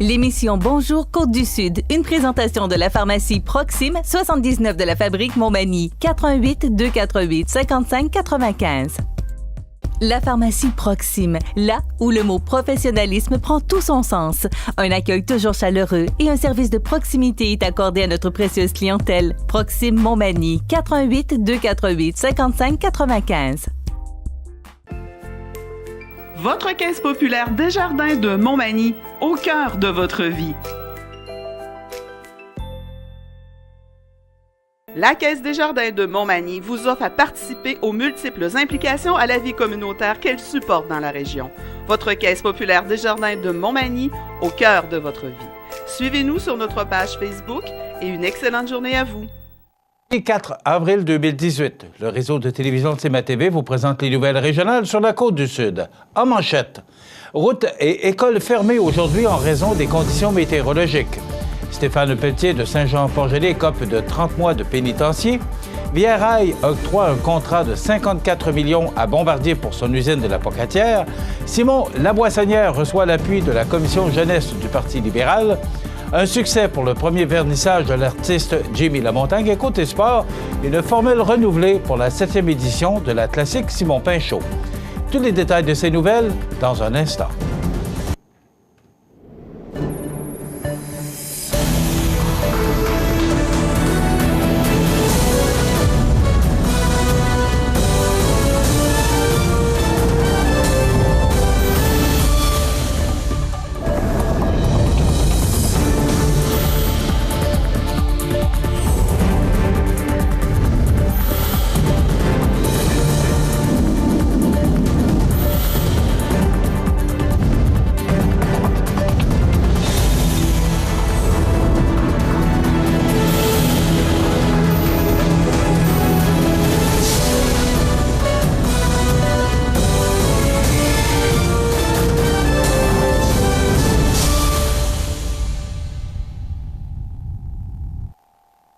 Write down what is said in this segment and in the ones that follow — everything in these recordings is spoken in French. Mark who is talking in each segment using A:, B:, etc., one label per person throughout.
A: L'émission Bonjour Côte-du-Sud, une présentation de la pharmacie Proxime, 79 de la fabrique Montmagny, 88 248 55 95. La pharmacie Proxime, là où le mot professionnalisme prend tout son sens. Un accueil toujours chaleureux et un service de proximité est accordé à notre précieuse clientèle. Proxime Montmagny, 88 248 55 95.
B: Votre caisse populaire Desjardins de Montmagny, au cœur de votre vie. La Caisse Desjardins de Montmagny vous offre à participer aux multiples implications à la vie communautaire qu'elle supporte dans la région. Votre Caisse populaire Desjardins de Montmagny, au cœur de votre vie. Suivez-nous sur notre page Facebook et une excellente journée à vous.
C: Le 4 avril 2018, le réseau de télévision de CMA-TV vous présente les nouvelles régionales sur la Côte-du-Sud. En manchette, routes et écoles fermées aujourd'hui en raison des conditions météorologiques. Stéphane Pelletier de Saint-Jean-Port-Joli écope de 30 mois de pénitencier. Via Rail octroie un contrat de 54 millions à Bombardier pour son usine de la Pocatière. Simon Laboissonnière reçoit l'appui de la commission jeunesse du Parti libéral. Un succès pour le premier vernissage de l'artiste Jimmy Lamontagne. Et côté sport, une formule renouvelée pour la 7e édition de la classique Simon Pinchot. Tous les détails de ces nouvelles dans un instant.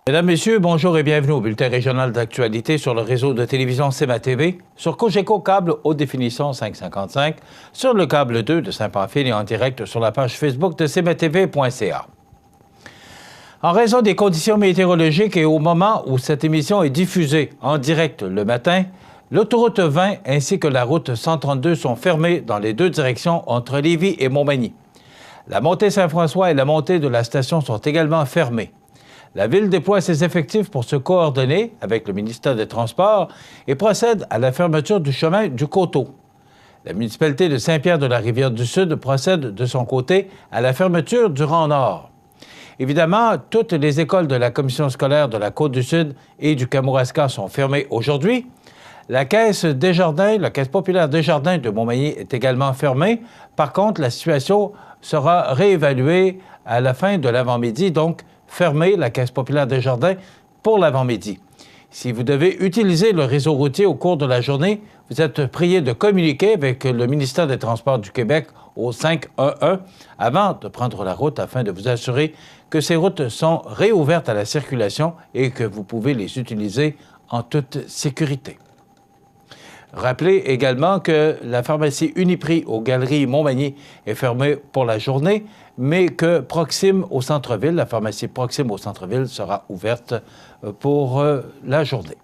C: Mesdames, Messieurs, bonjour et bienvenue au bulletin régional d'actualité sur le réseau de télévision CMA-TV, sur Cogeco Câble haute définition 555, sur le câble 2 de Saint-Pamphile et en direct sur la page Facebook de cmatv.ca. En raison des conditions météorologiques et au moment où cette émission est diffusée en direct le matin, l'autoroute 20 ainsi que la route 132 sont fermées dans les deux directions entre Lévis et Montmagny. La montée Saint-François et la montée de la station sont également fermées. La Ville déploie ses effectifs pour se coordonner avec le ministère des Transports et procède à la fermeture du chemin du Coteau. La municipalité de Saint-Pierre-de-la-Rivière-du-Sud procède de son côté à la fermeture du rang nord. Évidemment, toutes les écoles de la commission scolaire de la Côte-du-Sud et du Kamouraska sont fermées aujourd'hui. La Caisse Desjardins, la Caisse populaire Desjardins de Montmagny est également fermée. Par contre, la situation sera réévaluée à la fin de l'avant-midi, donc fermer la Caisse populaire Desjardins pour l'avant-midi. Si vous devez utiliser le réseau routier au cours de la journée, vous êtes prié de communiquer avec le ministère des Transports du Québec au 511 avant de prendre la route afin de vous assurer que ces routes sont réouvertes à la circulation et que vous pouvez les utiliser en toute sécurité. Rappelez également que la pharmacie Uniprix aux Galeries Montmagny est fermée pour la journée, mais que Proxime au centre-ville, la pharmacie Proxime au centre-ville sera ouverte pour la journée.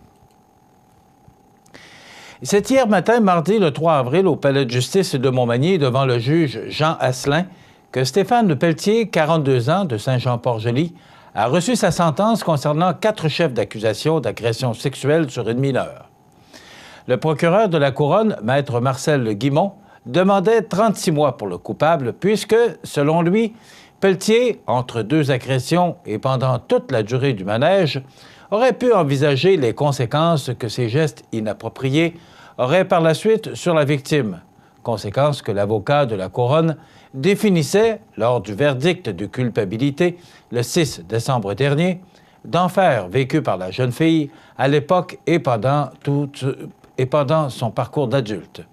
C: C'est hier matin, mardi le 3 avril, au Palais de justice de Montmagny, devant le juge Jean Asselin, que Stéphane Pelletier, 42 ans, de Saint-Jean-Port-Joli, a reçu sa sentence concernant 4 chefs d'accusation d'agression sexuelle sur une mineure. Le procureur de la Couronne, maître Marcel Guimont, demandait 36 mois pour le coupable puisque, selon lui, Pelletier, entre 2 agressions et pendant toute la durée du manège, aurait pu envisager les conséquences que ces gestes inappropriés auraient par la suite sur la victime, conséquences que l'avocat de la Couronne définissait, lors du verdict de culpabilité le 6 décembre dernier, d'enfer vécu par la jeune fille à l'époque et pendant son parcours d'adulte.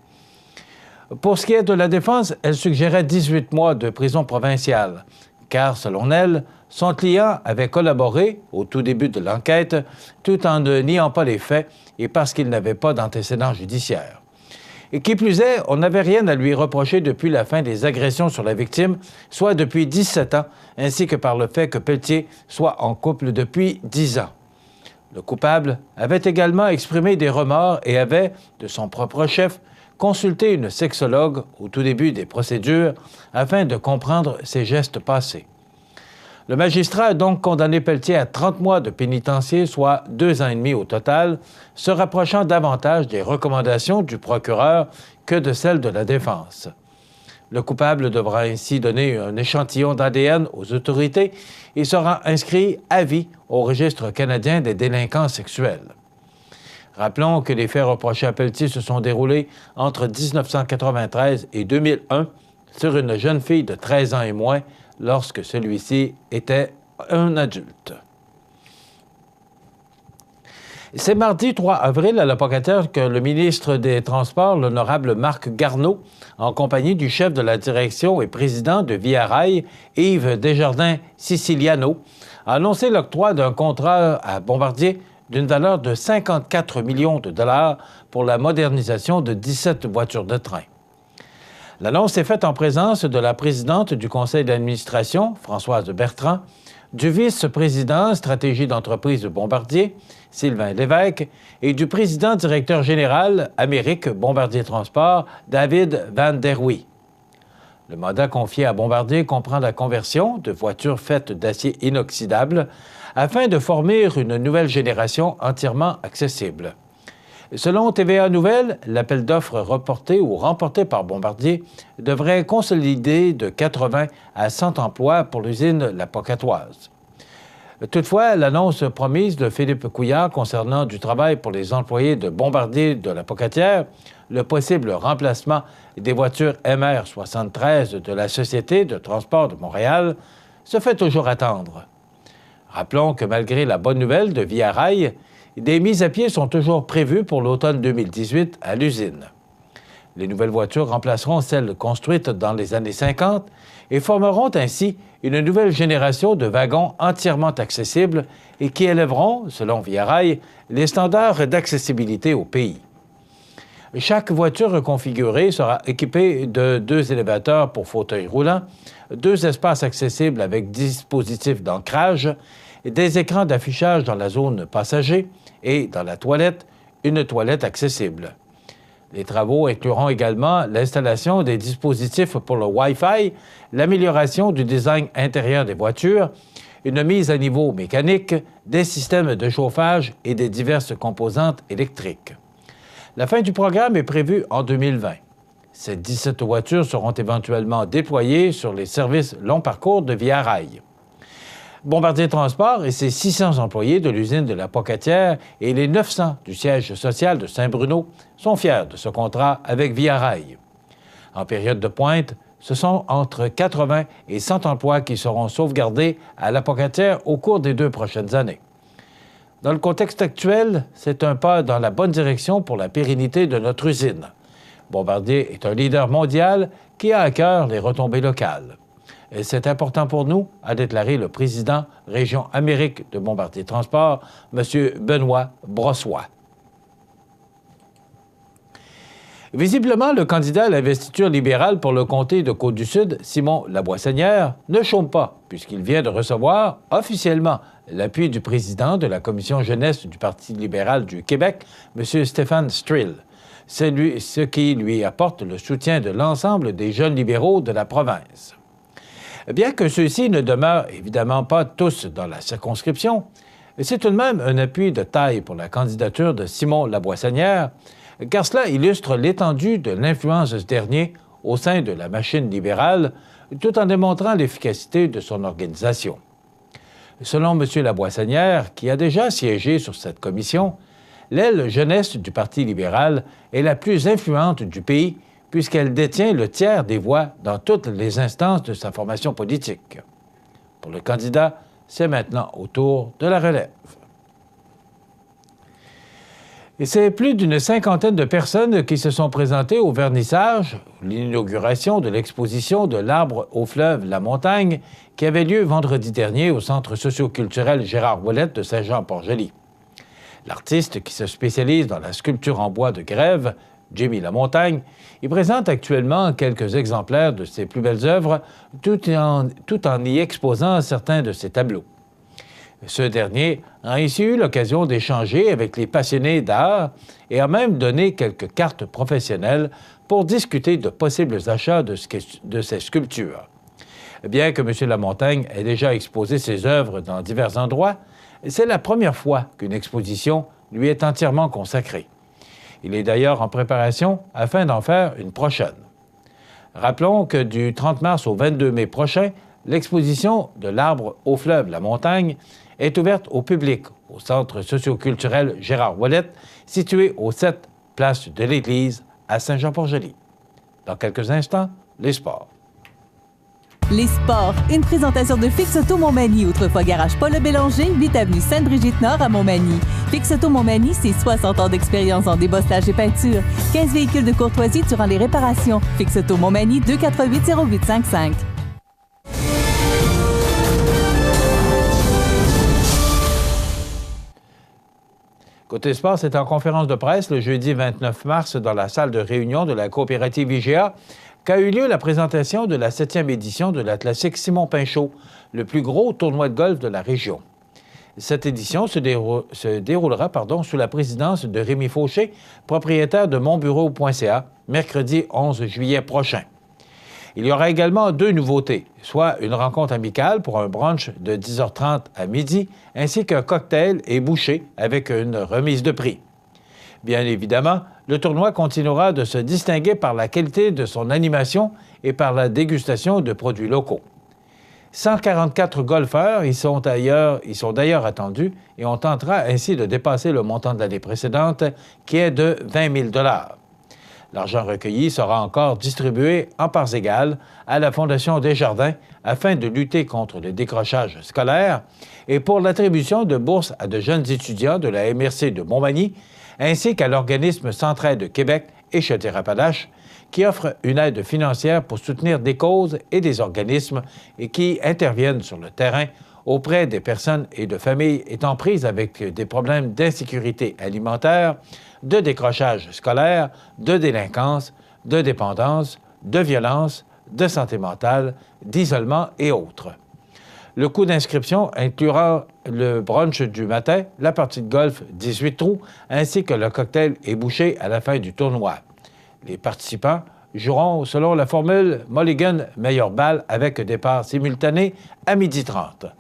C: Pour ce qui est de la défense, elle suggérait 18 mois de prison provinciale, car, selon elle, son client avait collaboré au tout début de l'enquête, tout en ne niant pas les faits et parce qu'il n'avait pas d'antécédent judiciaire. Et qui plus est, on n'avait rien à lui reprocher depuis la fin des agressions sur la victime, soit depuis 17 ans, ainsi que par le fait que Pelletier soit en couple depuis 10 ans. Le coupable avait également exprimé des remords et avait, de son propre chef, consulté une sexologue au tout début des procédures afin de comprendre ses gestes passés. Le magistrat a donc condamné Pelletier à 30 mois de pénitencier, soit 2 ans et demi au total, se rapprochant davantage des recommandations du procureur que de celles de la défense. Le coupable devra ainsi donner un échantillon d'ADN aux autorités et sera inscrit à vie au registre canadien des délinquants sexuels. Rappelons que les faits reprochés à Pelletier se sont déroulés entre 1993 et 2001 sur une jeune fille de 13 ans et moins, lorsque celui-ci était un adulte. C'est mardi 3 avril à la Pocatière que le ministre des Transports, l'honorable Marc Garneau, en compagnie du chef de la direction et président de Via Rail, Yves Desjardins-Siciliano, a annoncé l'octroi d'un contrat à Bombardier d'une valeur de 54 millions de dollars pour la modernisation de 17 voitures de train. L'annonce est faite en présence de la présidente du conseil d'administration, Françoise Bertrand, du vice-président stratégie d'entreprise de Bombardier, Sylvain Lévesque, et du président-directeur général Amérique Bombardier Transport, David Van der Wee. Le mandat confié à Bombardier comprend la conversion de voitures faites d'acier inoxydable afin de former une nouvelle génération entièrement accessible. Selon TVA Nouvelles, l'appel d'offres reporté ou remporté par Bombardier devrait consolider de 80 à 100 emplois pour l'usine La Pocatoise. Toutefois, l'annonce promise de Philippe Couillard concernant du travail pour les employés de Bombardier de la Pocatière, le possible remplacement des voitures MR73 de la Société de transport de Montréal, se fait toujours attendre. Rappelons que malgré la bonne nouvelle de Via Rail, des mises à pied sont toujours prévues pour l'automne 2018 à l'usine. Les nouvelles voitures remplaceront celles construites dans les années 50 et formeront ainsi une nouvelle génération de wagons entièrement accessibles et qui élèveront, selon Via Rail, les standards d'accessibilité au pays. Chaque voiture reconfigurée sera équipée de 2 élévateurs pour fauteuils roulants, 2 espaces accessibles avec dispositifs d'ancrage, des écrans d'affichage dans la zone passager et, dans la toilette, une toilette accessible. Les travaux incluront également l'installation des dispositifs pour le Wi-Fi, l'amélioration du design intérieur des voitures, une mise à niveau mécanique, des systèmes de chauffage et des diverses composantes électriques. La fin du programme est prévue en 2020. Ces 17 voitures seront éventuellement déployées sur les services long parcours de Via Rail. Bombardier Transport et ses 600 employés de l'usine de la Pocatière et les 900 du siège social de Saint-Bruno sont fiers de ce contrat avec Via Rail. En période de pointe, ce sont entre 80 et 100 emplois qui seront sauvegardés à la Pocatière au cours des 2 prochaines années. Dans le contexte actuel, c'est un pas dans la bonne direction pour la pérennité de notre usine. Bombardier est un leader mondial qui a à cœur les retombées locales. Et c'est important pour nous, a déclaré le président Région Amérique de Bombardier Transport, M. Benoît Brossoit. Visiblement, le candidat à l'investiture libérale pour le comté de Côte-du-Sud, Simon Laboissonnière, ne chôme pas, puisqu'il vient de recevoir officiellement l'appui du président de la commission jeunesse du Parti libéral du Québec, M. Stéphane Strill. C'est ce qui lui apporte le soutien de l'ensemble des jeunes libéraux de la province. Bien que ceux-ci ne demeurent évidemment pas tous dans la circonscription, c'est tout de même un appui de taille pour la candidature de Simon Laboissonnière, car cela illustre l'étendue de l'influence de ce dernier au sein de la machine libérale, tout en démontrant l'efficacité de son organisation. Selon M. Laboissonnière, qui a déjà siégé sur cette commission, l'aile jeunesse du Parti libéral est la plus influente du pays, puisqu'elle détient le tiers des voix dans toutes les instances de sa formation politique. Pour le candidat, c'est maintenant au tour de la relève. Et c'est plus d'une cinquantaine de personnes qui se sont présentées au vernissage, l'inauguration de l'exposition de l'arbre au fleuve La Montagne, qui avait lieu vendredi dernier au Centre socio-culturel Gérard Ouellette de Saint-Jean-Port-Joli. L'artiste, qui se spécialise dans la sculpture en bois de grève, Jimmy Lamontagne, y présente actuellement quelques exemplaires de ses plus belles œuvres, tout en y exposant certains de ses tableaux. Ce dernier a ainsi eu l'occasion d'échanger avec les passionnés d'art et a même donné quelques cartes professionnelles pour discuter de possibles achats de ses sculptures. Bien que M. Lamontagne ait déjà exposé ses œuvres dans divers endroits, c'est la première fois qu'une exposition lui est entièrement consacrée. Il est d'ailleurs en préparation afin d'en faire une prochaine. Rappelons que du 30 mars au 22 mai prochain, l'exposition de l'arbre au fleuve La Montagne est ouverte au public au Centre socioculturel Gérard Ouellette, situé au 7 place de l'Église à Saint-Jean-Port-Joli. Dans quelques instants, les sports.
A: Les sports, une présentation de Fix Auto Montmagny, autrefois garage Paul Bélanger, 8 avenue Sainte-Brigitte-Nord à Montmagny. Fix Auto Montmagny, c'est 60 ans d'expérience en débosselage et peinture. 15 véhicules de courtoisie durant les réparations. Fix Auto Montmagny, 248-0855.
C: Côté sport, c'est en conférence de presse le jeudi 29 mars dans la salle de réunion de la coopérative IGA qu'a eu lieu la présentation de la 7e édition de la classique Simon Pinchot, le plus gros tournoi de golf de la région. Cette édition se déroulera sous la présidence de Rémi Fauché, propriétaire de monbureau.ca, mercredi 11 juillet prochain. Il y aura également 2 nouveautés, soit une rencontre amicale pour un brunch de 10h30 à midi, ainsi qu'un cocktail et bouchée avec une remise de prix. Bien évidemment, le tournoi continuera de se distinguer par la qualité de son animation et par la dégustation de produits locaux. 144 golfeurs y sont d'ailleurs attendus et on tentera ainsi de dépasser le montant de l'année précédente, qui est de 20 000 $. L'argent recueilli sera encore distribué en parts égales à la Fondation Desjardins afin de lutter contre le décrochage scolaire et pour l'attribution de bourses à de jeunes étudiants de la MRC de Montmagny, ainsi qu'à l'organisme Centraide Québec et Chaudière-Appalaches, qui offre une aide financière pour soutenir des causes et des organismes et qui interviennent sur le terrain auprès des personnes et de familles étant prises avec des problèmes d'insécurité alimentaire, de décrochage scolaire, de délinquance, de dépendance, de violence, de santé mentale, d'isolement et autres. Le coût d'inscription inclura le brunch du matin, la partie de golf 18 trous, ainsi que le cocktail et bouchée à la fin du tournoi. Les participants joueront selon la formule Mulligan meilleure balle avec départ simultané à 12h30.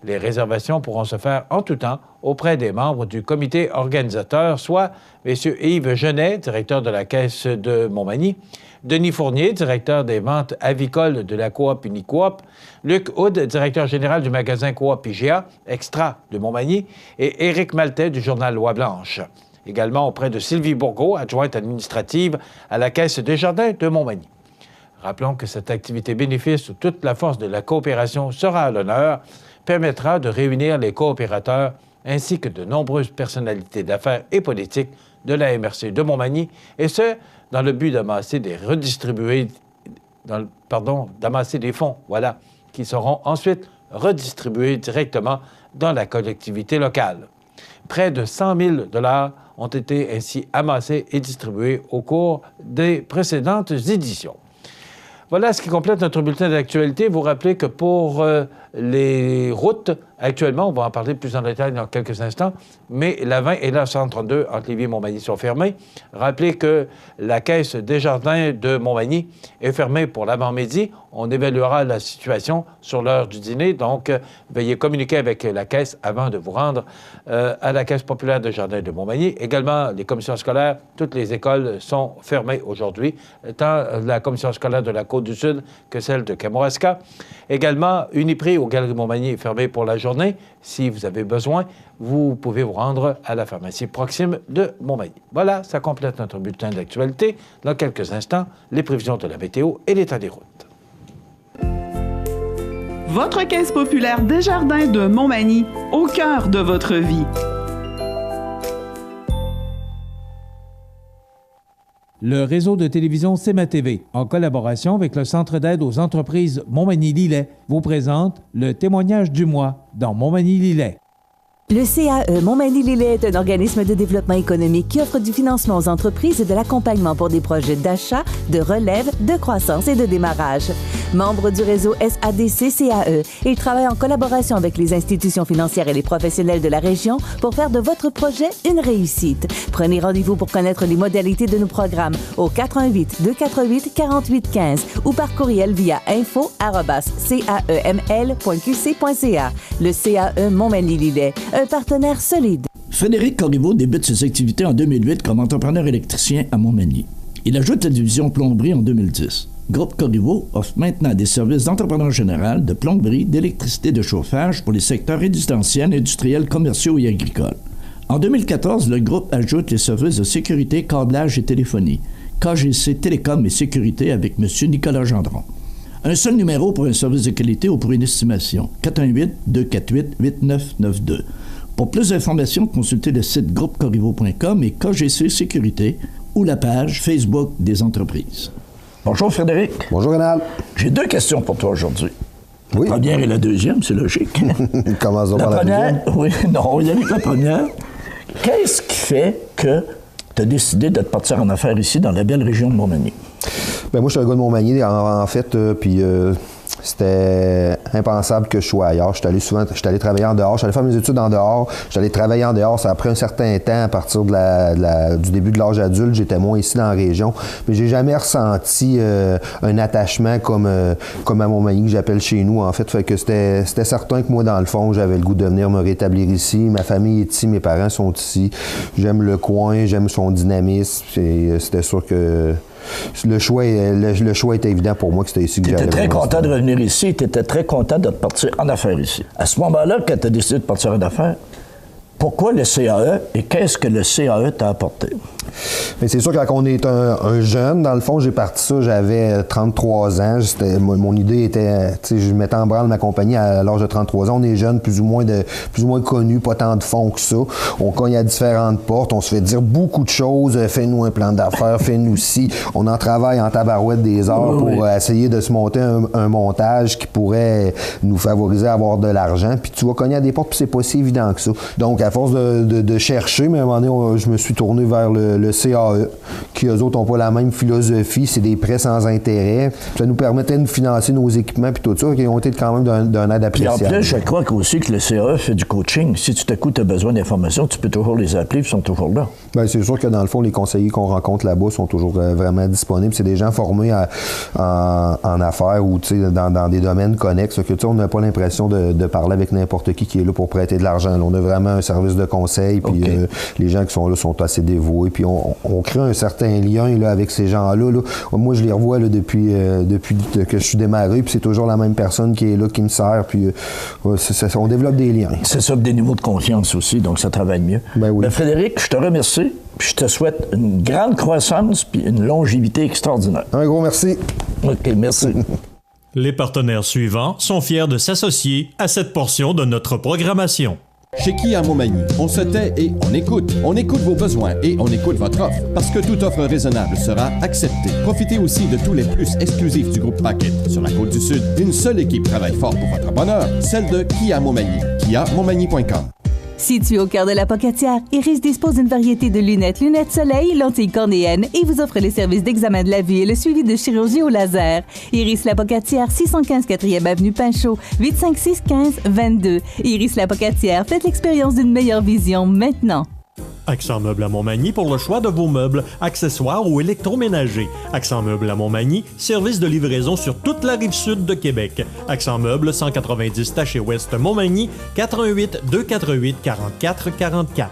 C: Les réservations pourront se faire en tout temps auprès des membres du comité organisateur, soit M. Yves Genet, directeur de la Caisse de Montmagny, Denis Fournier, directeur des ventes avicoles de la Coop Unicoop, Luc Houd, directeur général du magasin Coop IGA, Extra de Montmagny, et Éric Maltais du journal Loi-Blanche. Également auprès de Sylvie Bourgault, adjointe administrative à la Caisse Desjardins de Montmagny. Rappelons que cette activité bénéfice où toute la force de la coopération sera à l'honneur permettra de réunir les coopérateurs ainsi que de nombreuses personnalités d'affaires et politiques de la MRC de Montmagny, et ce, dans le but d'amasser des fonds, qui seront ensuite redistribués directement dans la collectivité locale. Près de 100 000 $ ont été ainsi amassés et distribués au cours des précédentes éditions. Voilà ce qui complète notre bulletin d'actualité. Vous rappelez que pour les routes, actuellement, on va en parler plus en détail dans quelques instants, mais la 20 et la 132 entre Lévis et Montmagny sont fermées. Rappelez que la Caisse Desjardins de Montmagny est fermée pour l'avant-midi. On évaluera la situation sur l'heure du dîner, donc veuillez communiquer avec la Caisse avant de vous rendre à la Caisse populaire Desjardins de Montmagny. Également, les commissions scolaires, toutes les écoles sont fermées aujourd'hui, tant la commission scolaire de la Côte-du-Sud que celle de Kamouraska. Également, Uniprix au Galeries Montmagny est fermé pour la journée. Si vous avez besoin, vous pouvez vous rendre à la pharmacie Proxime de Montmagny. Voilà, ça complète notre bulletin d'actualité. Dans quelques instants, les prévisions de la météo et l'état des routes.
B: Votre Caisse populaire Desjardins de Montmagny, au cœur de votre vie.
C: Le réseau de télévision CMA-TV, en collaboration avec le Centre d'aide aux entreprises Montmagny-Lillet, vous présente le témoignage du mois dans Montmagny-Lillet.
A: Le CAE Montmagny-Lillet est un organisme de développement économique qui offre du financement aux entreprises et de l'accompagnement pour des projets d'achat, de relève, de croissance et de démarrage. Membre du réseau SADC-CAE, il travaille en collaboration avec les institutions financières et les professionnels de la région pour faire de votre projet une réussite. Prenez rendez-vous pour connaître les modalités de nos programmes au 418-248-4815 ou par courriel via info@caeml.qc.ca. Le CAE Montmagny-Lillet, un partenaire solide.
D: Frédéric Corriveau débute ses activités en 2008 comme entrepreneur électricien à Montmagny. Il ajoute la division plomberie en 2010. Groupe Corriveau offre maintenant des services d'entrepreneur général, de plomberie, d'électricité de chauffage pour les secteurs résidentiels, industriels, commerciaux et agricoles. En 2014, le groupe ajoute les services de sécurité, câblage et téléphonie. KGC Télécom et Sécurité avec M. Nicolas Gendron. Un seul numéro pour un service de qualité ou pour une estimation. 418-248-8992. Pour plus d'informations, consultez le site groupecorriveau.com et KGC Sécurité ou la page Facebook des entreprises. Bonjour Frédéric.
E: Bonjour Rénal.
D: J'ai 2 questions pour toi aujourd'hui.
E: Oui.
D: La première et la deuxième, c'est logique.
E: Commençons par la
D: première.
E: deuxième.
D: Oui, non, on y avec la première. Qu'est-ce qui fait que tu as décidé de te partir en affaires ici, dans la belle région de Montmagny?
E: Ben moi, je suis un gars de Montmagny, en fait, puis c'était impensable que je sois ailleurs. J'étais allé travailler en dehors, j'étais allé faire mes études en dehors, j'étais allé travailler en dehors. Ça a pris un certain temps à partir du début de l'âge adulte. J'étais moins ici dans la région, mais j'ai jamais ressenti un attachement comme à Montmagny, que j'appelle chez nous, en fait. Fait que c'était certain que moi, dans le fond, j'avais le goût de venir me rétablir ici. Ma famille est ici, mes parents sont ici. J'aime le coin, j'aime son dynamisme. C'était sûr que le choix était évident pour moi que c'était ici que j'allais.
D: Tu étais très content de revenir ici, tu étais très content de te partir en affaires ici. À ce moment-là, quand tu as décidé de partir en affaires, pourquoi le CAE et qu'est-ce que le CAE t'a apporté?
E: Mais c'est sûr que quand on est un jeune, dans le fond, j'ai parti ça, j'avais 33 ans. Mon idée était, je mettais en branle ma compagnie à l'âge de 33 ans. On est jeunes, plus ou moins connus, pas tant de fonds que ça. On cogne à différentes portes, on se fait dire beaucoup de choses. Fais-nous un plan d'affaires, fais-nous ci. On en travaille en tabarouette des heures pour essayer de se monter un montage qui pourrait nous favoriser à avoir de l'argent. Puis tu vas cogner à des portes, puis c'est pas si évident que ça. Donc, à force de chercher, mais à un moment donné, je me suis tourné vers le CAE, qui eux autres n'ont pas la même philosophie, c'est des prêts sans intérêt. Ça nous permettait de financer nos équipements puis tout ça, qui ont été quand même d'un aide appréciable.
D: Puis en plus, je crois aussi que le CAE fait du coaching. Si tu t'écoutes, tu as besoin d'informations, tu peux toujours les appeler, ils sont toujours là. Bien,
E: c'est sûr que dans le fond, les conseillers qu'on rencontre là-bas sont toujours vraiment disponibles. C'est des gens formés en affaires ou dans des domaines connexes. Que, on n'a pas l'impression de parler avec n'importe qui est là pour prêter de l'argent. Là, on a vraiment un service de conseil, puis les gens qui sont là sont assez dévoués, puis on crée un certain lien là, avec ces gens-là. Là. Moi, je les revois là, depuis que je suis démarré, puis c'est toujours la même personne qui est là, qui me sert, puis on développe des liens.
D: C'est ça, des niveaux de confiance aussi, donc ça travaille mieux.
E: Ben oui.
D: Ben, Frédéric, je te remercie, puis je te souhaite une grande croissance puis une longévité extraordinaire.
E: Un gros merci.
D: OK, merci.
F: Les partenaires suivants sont fiers de s'associer à cette portion de notre programmation.
G: Chez Kia Montmagny, on se tait et on écoute. On écoute vos besoins et on écoute votre offre. Parce que toute offre raisonnable sera acceptée. Profitez aussi de tous les plus exclusifs du groupe Paquet. Sur la Côte-du-Sud, une seule équipe travaille fort pour votre bonheur, celle de Kia Montmagny. KiaMontmagny.com.
A: Situé au cœur de la Pocatière, Iris dispose d'une variété de lunettes soleil, lentilles cornéennes et vous offre les services d'examen de la vue et le suivi de chirurgie au laser. Iris la Pocatière, 615 4e avenue Pinchot, 856-15-22. Iris la Pocatière, faites l'expérience d'une meilleure vision maintenant.
F: Accent Meubles à Montmagny pour le choix de vos meubles, accessoires ou électroménagers. Accent Meubles à Montmagny, service de livraison sur toute la rive sud de Québec. Accent Meubles, 190 Taché Ouest Montmagny, 418-248-4444.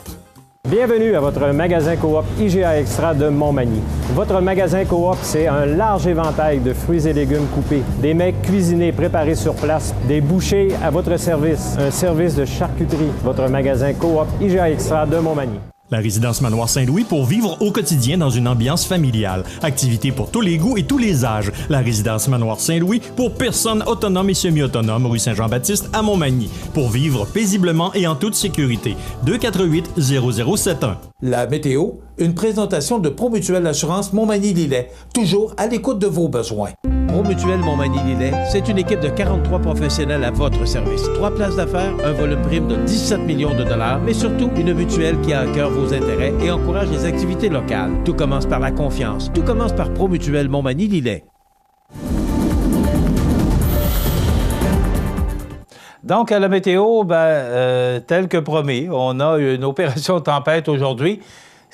H: Bienvenue à votre magasin Coop IGA Extra de Montmagny. Votre magasin Coop, c'est un large éventail de fruits et légumes coupés, des mets cuisinés préparés sur place, des bouchées à votre service, un service de charcuterie. Votre magasin Coop IGA Extra de Montmagny.
F: La résidence Manoir Saint-Louis pour vivre au quotidien dans une ambiance familiale. Activités pour tous les goûts et tous les âges. La résidence Manoir Saint-Louis pour personnes autonomes et semi-autonomes, rue Saint-Jean-Baptiste à Montmagny. Pour vivre paisiblement et en toute sécurité. 248-0071.
C: La météo, une présentation de Promutuelle Assurance Montmagny-Lillet. Toujours à l'écoute de vos besoins.
I: Promutuel Montmagny-Lillet, c'est une équipe de 43 professionnels à votre service. 3 places d'affaires, un volume prime de 17 millions de dollars, mais surtout une mutuelle qui a à cœur vos intérêts et encourage les activités locales. Tout commence par la confiance. Tout commence par Promutuel Montmagny-Lillet.
C: Donc, à la météo, tel que promis, on a une opération tempête aujourd'hui.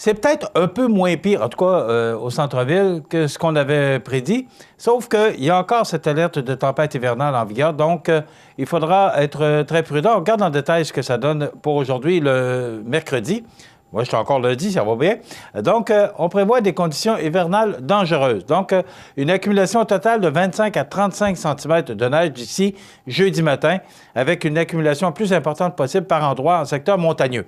C: C'est peut-être un peu moins pire, en tout cas au centre-ville, que ce qu'on avait prédit, sauf qu'il y a encore cette alerte de tempête hivernale en vigueur, donc il faudra être très prudent. On regarde en détail ce que ça donne pour aujourd'hui, le mercredi. Moi, je suis encore lundi, ça va bien. Donc, on prévoit des conditions hivernales dangereuses. Donc, une accumulation totale de 25 à 35 cm de neige d'ici jeudi matin, avec une accumulation plus importante possible par endroit en secteur montagneux.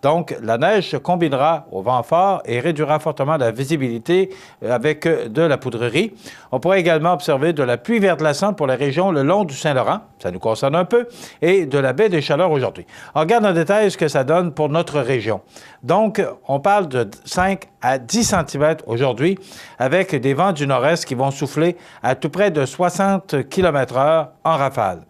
C: Donc, la neige se combinera au vent fort et réduira fortement la visibilité avec de la poudrerie. On pourrait également observer de la pluie verglaçante pour la région le long du Saint-Laurent, ça nous concerne un peu, et de la baie des Chaleurs aujourd'hui. On regarde en détail ce que ça donne pour notre région. Donc, on parle de 5 à 10 cm aujourd'hui, avec des vents du nord-est qui vont souffler à tout près de 60 km/h en rafale.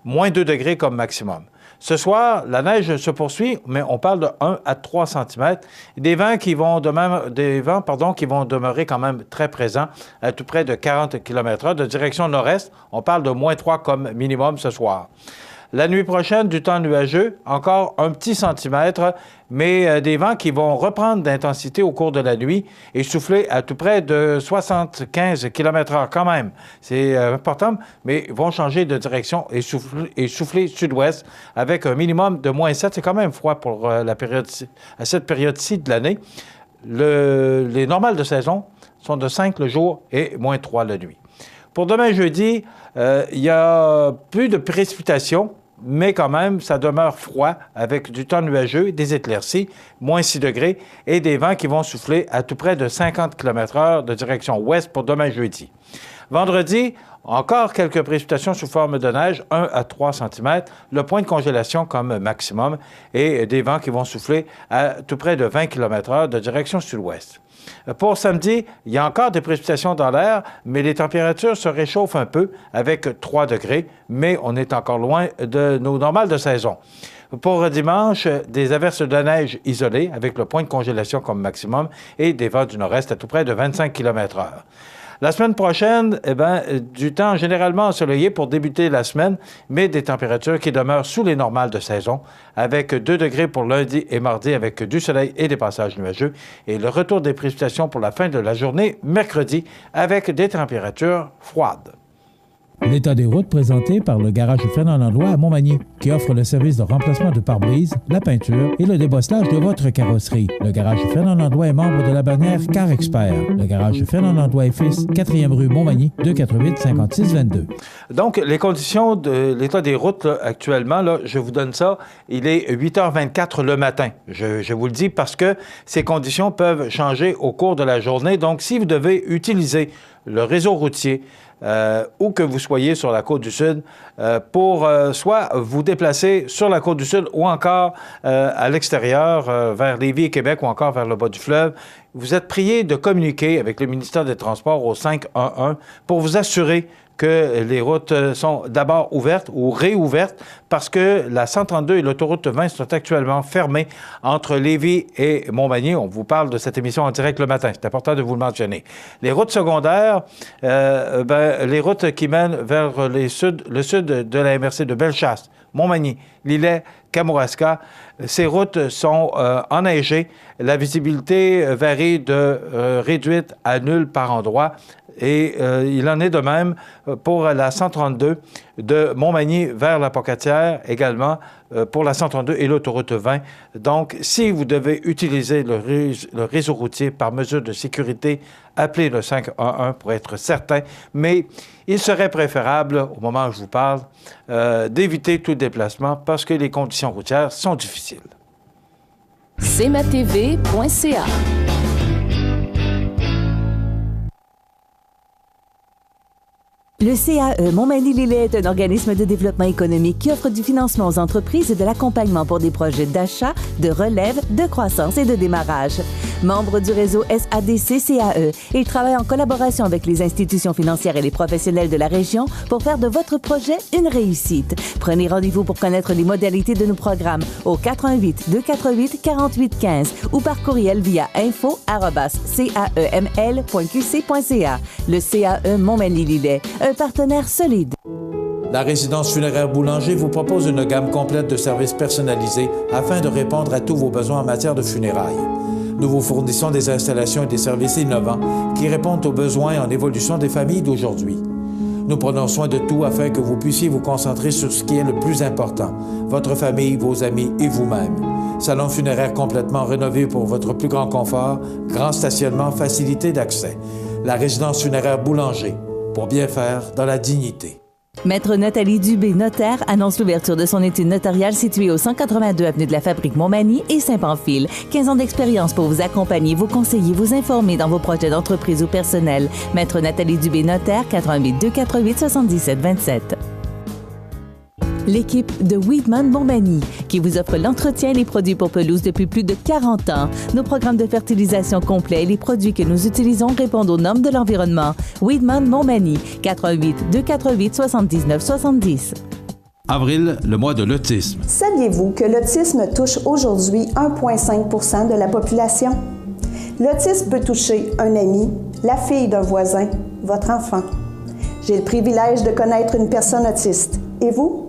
C: Moins 2 degrés comme maximum. Ce soir, la neige se poursuit, mais on parle de 1 à 3 cm. Des vents qui vont demeurer quand même très présents, à tout près de 40 km/h. De direction nord-est, on parle de moins 3 comme minimum ce soir. La nuit prochaine, du temps nuageux, encore un petit centimètre, mais des vents qui vont reprendre d'intensité au cours de la nuit et souffler à tout près de 75 km/h quand même. C'est important, mais vont changer de direction et souffler sud-ouest avec un minimum de moins 7. C'est quand même froid pour à cette période-ci de l'année. Les normales de saison sont de 5 le jour et moins 3 la nuit. Pour demain jeudi, il y a plus de précipitations, mais quand même, ça demeure froid avec du temps nuageux, des éclaircies, moins 6 degrés et des vents qui vont souffler à tout près de 50 km/h de direction ouest pour demain jeudi. Vendredi, encore quelques précipitations sous forme de neige, 1 à 3 cm, le point de congélation comme maximum et des vents qui vont souffler à tout près de 20 km/h de direction sud-ouest. Pour samedi, il y a encore des précipitations dans l'air, mais les températures se réchauffent un peu avec 3 degrés, mais on est encore loin de nos normales de saison. Pour dimanche, des averses de neige isolées avec le point de congélation comme maximum et des vents du nord-est à tout près de 25 km/h. La semaine prochaine, du temps généralement ensoleillé pour débuter la semaine, mais des températures qui demeurent sous les normales de saison, avec 2 degrés pour lundi et mardi avec du soleil et des passages nuageux, et le retour des précipitations pour la fin de la journée, mercredi, avec des températures froides.
J: L'état des routes présenté par le garage Fernand Landlois à Montmagny, qui offre le service de remplacement de pare-brise, la peinture et le débosselage de votre carrosserie. Le garage Fernand Landlois est membre de la bannière Car Expert. Le garage Fernand Landlois et Fils, 4e rue Montmagny, 248-5622.
C: Donc, les conditions de l'état des routes, là, actuellement, là, je vous donne ça, il est 8h24 le matin. Je vous le dis parce que ces conditions peuvent changer au cours de la journée. Donc, si vous devez utiliser le réseau routier, où que vous soyez sur la Côte-du-Sud, pour soit vous déplacer sur la Côte-du-Sud ou encore à l'extérieur, vers Lévis et Québec ou encore vers le bas du fleuve, vous êtes prié de communiquer avec le ministère des Transports au 511 pour vous assurer que les routes sont d'abord ouvertes ou réouvertes parce que la 132 et l'autoroute 20 sont actuellement fermées entre Lévis et Montmagny. On vous parle de cette émission en direct le matin. C'est important de vous le mentionner. Les routes secondaires, les routes qui mènent vers le sud de la MRC de Bellechasse, Montmagny, Lillet, Kamouraska, ces routes sont enneigées. La visibilité varie de réduite à nulle par endroit. Et il en est de même pour la 132 de Montmagny vers la Pocatière, également pour la 132 et l'autoroute 20. Donc, si vous devez utiliser le réseau routier par mesure de sécurité, appelez le 511 pour être certain. Mais il serait préférable, au moment où je vous parle, d'éviter tout déplacement parce que les conditions routières sont difficiles.
A: Le CAE Montmagny-Lillet est un organisme de développement économique qui offre du financement aux entreprises et de l'accompagnement pour des projets d'achat, de relève, de croissance et de démarrage. Membre du réseau SADC-CAE, il travaille en collaboration avec les institutions financières et les professionnels de la région pour faire de votre projet une réussite. Prenez rendez-vous pour connaître les modalités de nos programmes au 418-248-4815 ou par courriel via info@caeml.qc.ca. Le CAE Montmagny-Lillet, un partenaire solide.
C: La résidence funéraire Boulanger vous propose une gamme complète de services personnalisés afin de répondre à tous vos besoins en matière de funérailles. Nous vous fournissons des installations et des services innovants qui répondent aux besoins en évolution des familles d'aujourd'hui. Nous prenons soin de tout afin que vous puissiez vous concentrer sur ce qui est le plus important, votre famille, vos amis et vous-même. Salon funéraire complètement rénové pour votre plus grand confort, grand stationnement, facilité d'accès. La résidence funéraire Boulanger, pour bien faire dans la dignité.
A: Maître Nathalie Dubé, notaire, annonce l'ouverture de son étude notariale située au 182 avenue de la Fabrique Montmagny et Saint-Pamphile. 15 ans d'expérience pour vous accompagner, vous conseiller, vous informer dans vos projets d'entreprise ou personnel. Maître Nathalie Dubé, notaire, 88 248 77 27. L'équipe de Weedman Montmagny, qui vous offre l'entretien et les produits pour pelouse depuis plus de 40 ans. Nos programmes de fertilisation complets et les produits que nous utilisons répondent aux normes de l'environnement. Weedman Montmagny, 88 248 79 70.
I: Avril, le mois de l'autisme.
K: Saviez-vous que l'autisme touche aujourd'hui 1,5 % de la population? L'autisme peut toucher un ami, la fille d'un voisin, votre enfant. J'ai le privilège de connaître une personne autiste. Et vous?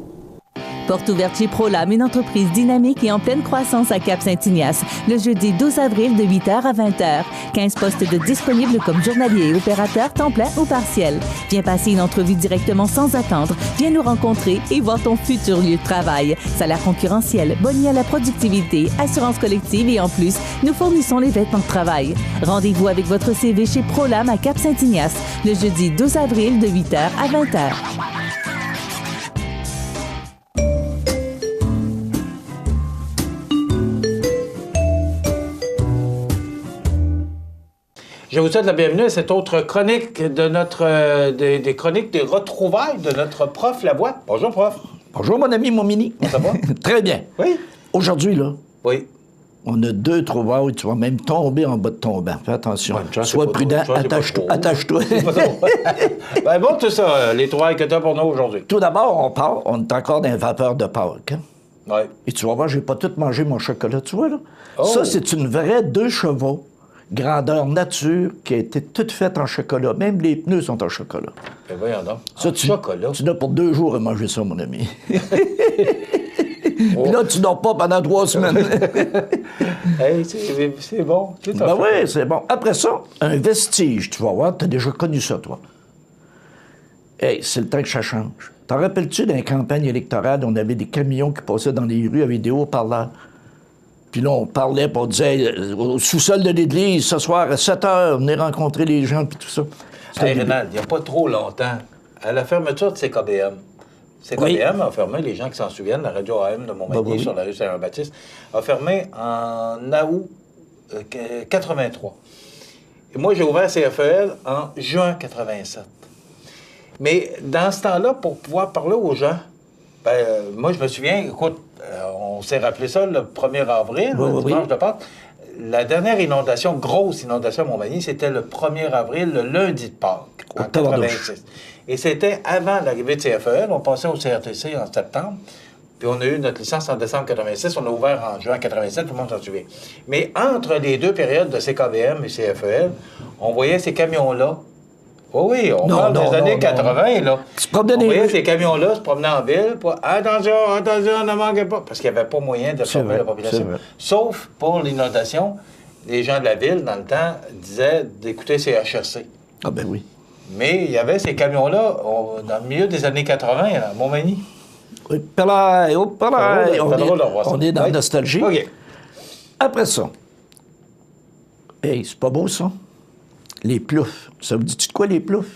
A: Porte ouverte chez Prolam, une entreprise dynamique et en pleine croissance à Cap-Saint-Ignace, le jeudi 12 avril de 8h à 20h. 15 postes de disponibles comme journalier et opérateur temps plein ou partiel. Viens passer une entrevue directement sans attendre. Viens nous rencontrer et voir ton futur lieu de travail. Salaire concurrentiel, boni à la productivité, assurance collective et en plus, nous fournissons les vêtements de travail. Rendez-vous avec votre CV chez Prolam à Cap-Saint-Ignace, le jeudi 12 avril de 8h à 20h.
C: Je vous souhaite la bienvenue à cette autre chronique de notre des chroniques des retrouvailles de notre prof Lavoie. Bonjour, prof.
D: Bonjour, mon ami, mon mini.
C: Ça va?
D: Très bien.
C: Oui.
D: Aujourd'hui, là,
C: Oui.
D: on a 2 trouvailles. Tu vas même tomber en bas de ton banc. Fais attention.
C: Bonne chance,
D: Sois
C: c'est pas
D: prudent.
C: trop.
D: Attache-toi.
C: C'est pas
D: Attache-toi.
C: Ben bon, tout ça, les trouvailles que tu as pour nous aujourd'hui.
D: Tout d'abord, on part. On est encore dans les vapeurs de Pâques. Hein?
C: Oui.
D: Et tu vas voir, j'ai pas tout mangé mon chocolat. Tu vois, là?
C: Oh.
D: Ça, c'est une vraie 2 chevaux. Grandeur nature qui a été toute faite en chocolat. Même les pneus sont en chocolat.
C: Ben voyons donc.
D: Ça,
C: chocolat.
D: Tu n'as pour 2 jours à manger ça, mon ami. Puis là, tu dors pas pendant 3 semaines.
C: Hey, c'est bon.
D: Ben oui, c'est bon. Après ça, un vestige, tu vas voir. Tu as déjà connu ça, toi. Hey, c'est le temps que ça change. T'en rappelles-tu, dans les campagnes électorales, on avait des camions qui passaient dans les rues avec des haut-parleurs? Puis là, on parlait, puis on disait, au sous-sol de l'église, ce soir, à 7 h, venez rencontrer les gens, puis tout ça.
C: Hey, Rénal, il n'y a pas trop longtemps, à la fermeture de CKBM, CKBM a fermé, les gens qui s'en souviennent, la radio AM de Montmagny, sur la rue Saint-Jean-Baptiste, a fermé en août 83. Et moi, j'ai ouvert CFEL en juin 87. Mais dans ce temps-là, pour pouvoir parler aux gens, moi, je me souviens, écoute, on s'est rappelé ça le 1er avril, le dimanche de Pâques. La dernière inondation, grosse inondation à Montmagny, c'était le 1er avril, le lundi de Pâques, en 86. Et c'était avant l'arrivée de CFEL. On passait au CRTC en septembre. Puis on a eu notre licence en décembre 86. On a ouvert en juin 87, tout le monde s'en souvient. Mais entre les deux périodes de CKBM et CFEL, on voyait ces camions-là. Oui, on parle des années 80, là. On voyait ces camions-là se promener en ville pour « Attention, ne manquez pas », parce qu'il n'y avait pas moyen de former la population. Sauf pour l'inondation, les gens de la ville, dans le temps, disaient d'écouter CHRC.
D: Ah ben oui.
C: Mais il y avait ces camions-là dans le milieu des années 80, à Montmagny.
D: Oui, on est dans la nostalgie.
C: OK.
D: Après ça, hey, c'est pas beau, ça? Les ploufs. Ça vous dit-tu de quoi, les ploufs?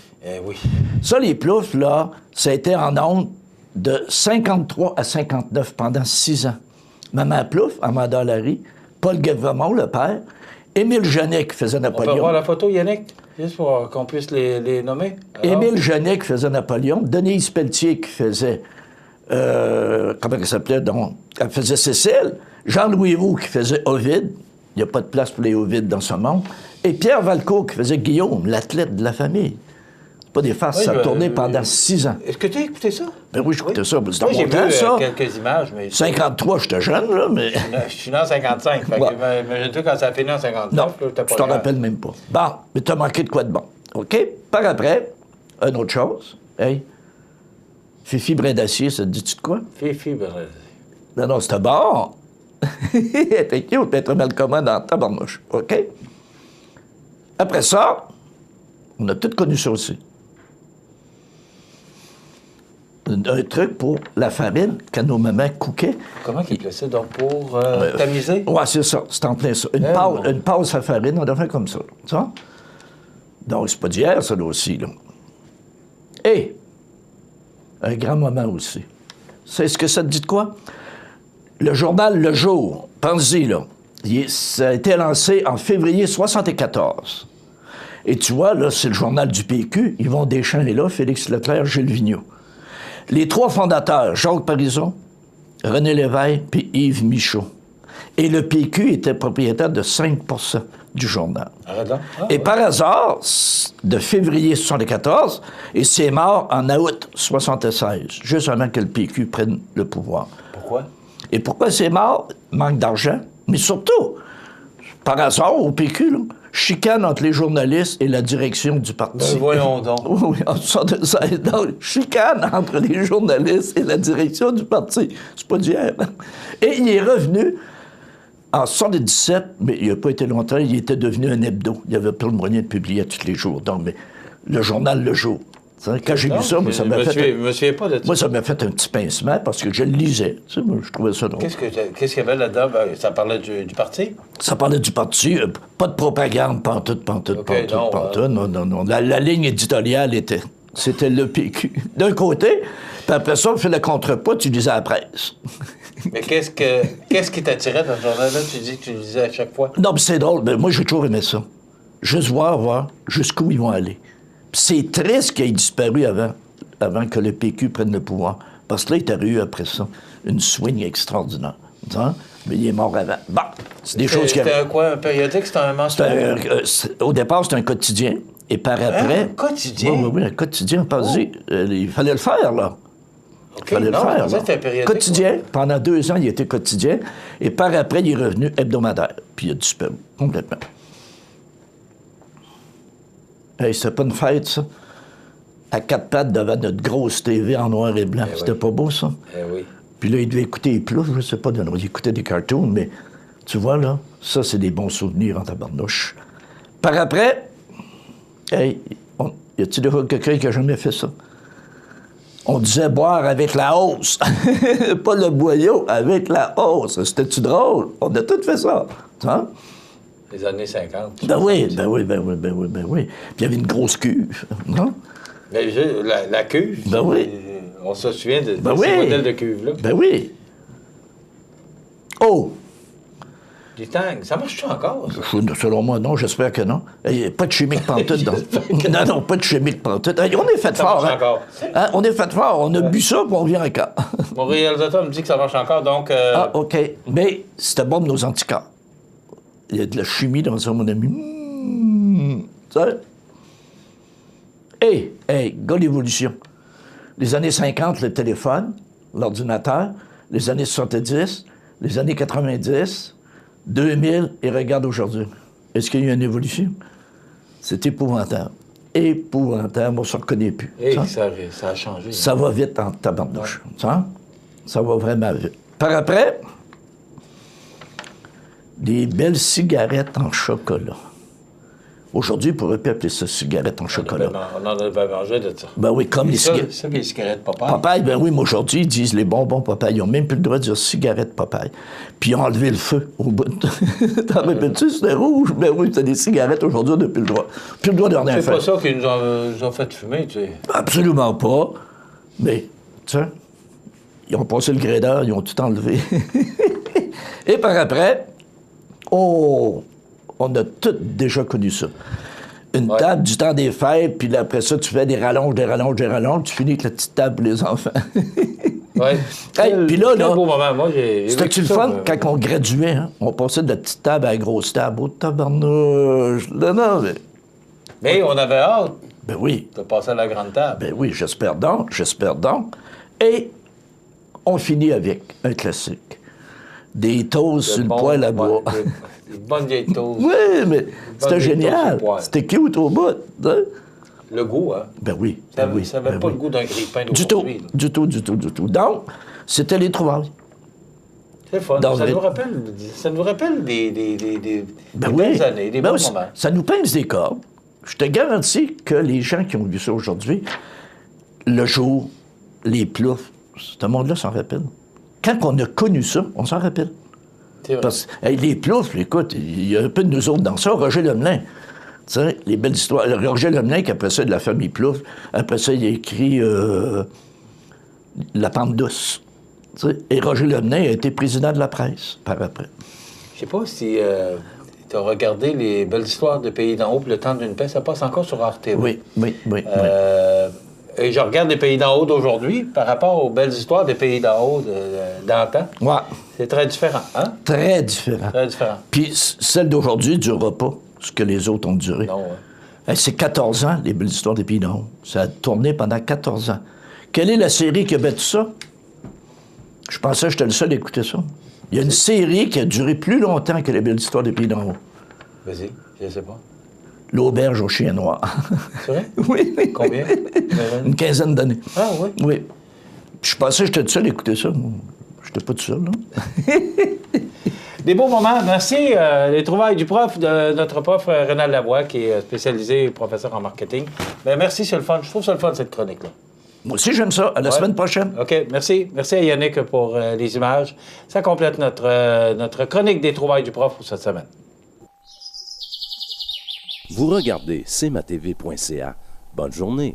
C: Oui.
D: Ça, les ploufs, là, ça a été en ondes de 53 à 59 pendant 6 ans. Maman Plouf, Amanda Larry, Paul Guévremont, le père, Émile Genet qui faisait Napoléon.
C: On peut voir la photo, Yannick? Juste pour qu'on puisse les nommer.
D: Émile Genet qui faisait Napoléon, Denise Pelletier qui faisait, comment elle s'appelait, donc, elle faisait Cécile, Jean-Louis Roux qui faisait Ovide, il n'y a pas de place pour les Ovides dans ce monde, et Pierre Valcourt qui faisait Guillaume, l'athlète de la famille. C'est pas des farces,
C: Oui,
D: ça a tourné pendant 6 ans.
C: Est-ce que tu as écouté ça?
D: Ben oui, j'écoutais ça, c'est dans
C: Moi, j'ai
D: mon temps,
C: vu
D: ça.
C: quelques images, mais...
D: 53, j'étais jeune, là, mais...
C: Je suis né en 55, fait
D: Ouais.
C: que imagine-toi quand ça a fini en 59,
D: Non,
C: là, t'as pas
D: je t'en
C: grave.
D: rappelle même pas. Bon, mais t'as manqué de quoi de bon. OK? Par après, une autre chose. Hey, Fifi Brin d'Acier, ça te dit-tu de quoi?
C: Fifi, ben,
D: Non, c'était bon. Elle était cute, elle était mal commode dans tabarnouche. OK? Après ça, on a tous connu ça aussi. Un truc pour la farine, quand nos mamans couquaient.
C: comment qu'ils appelaient ça, donc, pour tamiser?
D: Ouais, c'est ça, c'est en plein ça. Une pause à farine, on a fait comme ça. Tu vois? Donc, c'est pas d'hier, ça, là aussi, là. Et, un grand moment aussi. C'est ce que ça te dit de quoi? Le journal Le Jour, pense-y, là, ça a été lancé en février 1974. Et tu vois, là, c'est le journal du PQ. Yvon Deschamps est là, Félix Leclerc, Gilles Vigneault. Les 3 fondateurs, Jacques Parizeau, René Lévesque puis Yves Michaud. Et le PQ était propriétaire de 5 % du journal. Et par hasard, de février 1974, et c'est mort en août 1976, juste avant que le PQ prenne le pouvoir.
C: Pourquoi?
D: Et pourquoi c'est mort? Manque d'argent. Mais surtout, par hasard, au PQ, là, chicane entre les journalistes et la direction du parti.
C: Ben voyons donc.
D: Oui, en 1976. Donc, chicane entre les journalistes et la direction du parti. C'est pas d'hier. Et il est revenu en 1977, mais il n'a pas été longtemps, il était devenu un hebdo. Il avait pas le moyen de publier tous les jours. Donc, mais le journal Le Jour. Quand j'ai lu ça, moi, ça m'a fait...
C: Je me souviens pas de ça.
D: Moi, ça m'a fait un petit pincement parce que je le lisais. Tu sais, moi, je trouvais ça drôle.
C: Qu'est-ce qu'il y avait là-dedans? Ben, ça parlait du parti?
D: Ça parlait du parti. Pas de propagande, pantoute. Non. La ligne éditoriale c'était le PQ. D'un côté, puis après ça, on fait le contrepoids, tu lisais la presse.
C: Mais qu'est-ce qui t'attirait dans ce journal-là? Tu dis que tu le lisais à chaque fois?
D: Non, mais c'est drôle. Mais moi, j'ai toujours aimé ça. Juste voir jusqu'où ils vont aller. Puis c'est triste qu'il ait disparu avant que le PQ prenne le pouvoir. Parce que là, il t'aurait eu après ça une swing extraordinaire. Hein? Mais il est mort avant. Bon, c'est des choses qui...
C: C'était quoi, un périodique? C'était un mensuel?
D: Au départ, c'était un quotidien. Et par après...
C: Un quotidien?
D: Oui, un quotidien. Il fallait le faire, là.
C: OK,
D: Il fallait le faire.
C: c'était un périodique.
D: Quotidien. Pendant 2 ans, il était quotidien. Et par après, il est revenu hebdomadaire. Puis il a disparu complètement. Hey, c'était pas une fête, ça? À 4 pattes devant notre grosse TV en noir et blanc. C'était pas beau, ça?
C: Oui.
D: Puis là, il devait écouter les plus, je sais pas, il écoutait des cartoons, mais tu vois, là, ça, c'est des bons souvenirs en tabarnouche. Par après, hey, y a-t-il déjà quelqu'un qui a jamais fait ça? On disait boire avec la hausse. Pas le boyau, avec la hausse. C'était-tu drôle? On a tout fait ça. Hein?
C: Les années 50.
D: Ben oui. Puis il y avait une grosse cuve. Non?
C: La cuve?
D: Ben oui.
C: On se souvient de ces modèles de cuves-là.
D: Ben oui. Oh!
C: Du tang, ça marche-tu encore, ça?
D: Selon moi, non, j'espère que non. Pas de chimique pantoute. Non, pas de chimique pantoute. On est fait fort.
C: Marche encore.
D: Hein? On est fait fort. On a bu ça, puis on revient encore.
C: Mon réalisateur me dit que ça marche encore, donc...
D: Ah, OK. Mais c'était bon de nos anticorps. Il y a de la chimie dans ça, mon ami. Tu sais? Hey, gars l'évolution. Les années 50, le téléphone, l'ordinateur. Les années 70, les années 90, 2000, et regarde aujourd'hui. Est-ce qu'il y a eu une évolution? C'est épouvantable. On s'en reconnaît plus.
C: Ça a changé.
D: Ça va vite en tabarnouche. Ça va vraiment vite. Par après, des belles cigarettes en chocolat. Aujourd'hui, on pourrait plus appeler ça cigarettes en chocolat.
C: On en avait mangé de ça.
D: Ben oui, comme les cigarettes.
C: Ça, les cigarettes Popeye.
D: Popeye, ben oui, mais aujourd'hui, ils disent les bonbons Popeye. Ils n'ont même plus le droit de dire cigarettes Popeye. Puis ils ont enlevé le feu au bout. T'en rappelles-tu, c'était rouge? Ben oui, c'était des cigarettes. Aujourd'hui, on n'a plus le droit. Plus le droit de rien faire.
C: C'est pas ça qu'ils nous ont fait fumer, tu sais.
D: Absolument pas. Mais, tu sais, ils ont passé le grédeur, ils ont tout enlevé. Et par après, on a tous déjà connu ça. une
C: Ouais.
D: table du temps des fêtes, puis là, après ça, tu fais des rallonges, tu finis avec la petite table pour les enfants.
C: Ouais.
D: Hey, puis là,
C: Quel beau moment. Moi, j'ai
D: c'était-tu le
C: vécu ça,
D: fun quand on graduait, hein? On passait de la petite table à la grosse table. Oh, tabarnouche! Non,
C: Mais on avait hâte
D: ben oui,
C: de passer à la grande table.
D: ben oui, j'espère donc. Et on finit avec un classique. Des toasts sur le poêle à bois.
C: Une bonne vieille toast.
D: Oui, mais c'était
C: vieille toast
D: génial.
C: sur le poêle.
D: C'était cute au bout. Hein?
C: Le goût, hein?
D: Ben oui.
C: Ça
D: ben oui,
C: n'avait
D: ben
C: pas
D: oui.
C: le goût d'un grille-pain
D: Du tout,
C: d'aujourd'hui. là.
D: du tout. Donc, c'était les trouvailles.
C: C'est le fun.
D: Dans
C: Ça
D: les-
C: nous rappelle des
D: Ben
C: belles
D: oui.
C: années, des
D: Ben
C: bons
D: oui,
C: moments.
D: ça nous pince des cordes. Je te garantis que les gens qui ont vu ça aujourd'hui, le jour, les ploufs, ce monde-là s'en rappelle. Quand on a connu ça, on s'en rappelle.
C: C'est vrai.
D: Parce que hey, les ploufs, écoute, il y a un peu de nous autres dans ça. Roger Lemelin, tu sais, les belles histoires. Roger Lemelin, qui après ça, de la famille Plouffe, après ça, il a écrit La Pente douce. Tu sais, et Roger Lemelin a été président de la presse par après.
C: Je sais pas si tu as regardé les belles histoires de Pays d'en haut, puis le temps d'une paix, ça passe encore sur Arte.
D: Oui.
C: Et je regarde les Pays d'en haut d'aujourd'hui par rapport aux belles histoires des Pays d'en haut d'antan.
D: Ouais.
C: C'est très différent, hein?
D: Très différent.
C: Très différent.
D: Puis celle d'aujourd'hui ne durera pas ce que les autres ont duré.
C: Non, ouais.
D: Hey, c'est 14 ans, les belles histoires des Pays d'en haut. Ça a tourné pendant 14 ans. Quelle est la série qui a battu ça? Je pensais que j'étais le seul à écouter ça. Il y a une série qui a duré plus longtemps que les belles histoires des Pays d'en haut.
C: Vas-y, je ne sais pas.
D: L'auberge au chien noir.
C: C'est vrai?
D: Oui.
C: Combien?
D: Une quinzaine d'années.
C: Ah oui?
D: Oui. Je pensais que j'étais le seul à écouter ça. J'étais pas tout seul, là.
C: Des beaux moments. Merci. Les trouvailles du prof, de notre prof Rénal Lavoie, qui est spécialisé professeur en marketing. Ben, merci, c'est le fun. Je trouve ça le fun, cette chronique-là.
D: Moi aussi, j'aime ça. À la semaine prochaine.
C: OK, merci. Merci à Yannick pour les images. Ça complète notre chronique des trouvailles du prof pour cette semaine.
L: Vous regardez cmatv.ca. Bonne journée.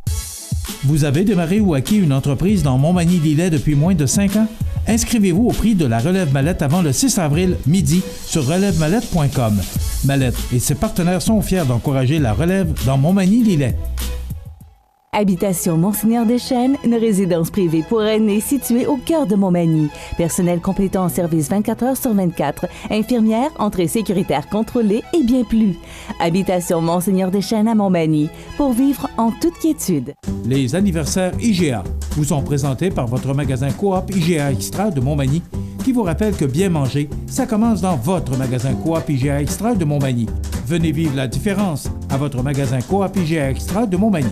J: Vous avez démarré ou acquis une entreprise dans Montmagny-Lillet depuis moins de 5 ans? Inscrivez-vous au prix de la relève mallette avant le 6 avril midi sur relèvemallette.com. Mallette et ses partenaires sont fiers d'encourager la relève dans Montmagny-Lillet.
A: Habitation Monseigneur-des-Chênes, une résidence privée pour aînés située au cœur de Montmagny. Personnel complétant en service 24 heures sur 24. Infirmière, entrée sécuritaire contrôlée et bien plus. Habitation Monseigneur-des-Chênes à Montmagny. Pour vivre en toute quiétude.
J: Les anniversaires IGA vous sont présentés par votre magasin Coop IGA Extra de Montmagny qui vous rappelle que bien manger, ça commence dans votre magasin Coop IGA Extra de Montmagny. Venez vivre la différence à votre magasin Coop IGA Extra de Montmagny.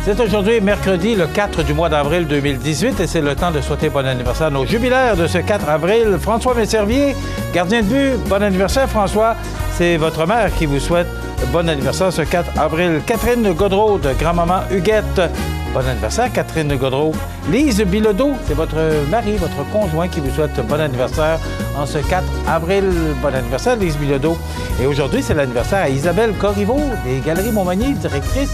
C: C'est aujourd'hui, mercredi, le 4 du mois d'avril 2018, et c'est le temps de souhaiter bon anniversaire à nos jubilaires de ce 4 avril. François Messervier, gardien de but, bon anniversaire François. C'est votre mère qui vous souhaite bon anniversaire ce 4 avril. Catherine Godreau de grand-maman Huguette, bon anniversaire Catherine Godreau. Lise Bilodeau, c'est votre mari, votre conjoint qui vous souhaite bon anniversaire en ce 4 avril. Bon anniversaire Lise Bilodeau. Et aujourd'hui, c'est l'anniversaire à Isabelle Corriveau des Galeries Montmagny, directrice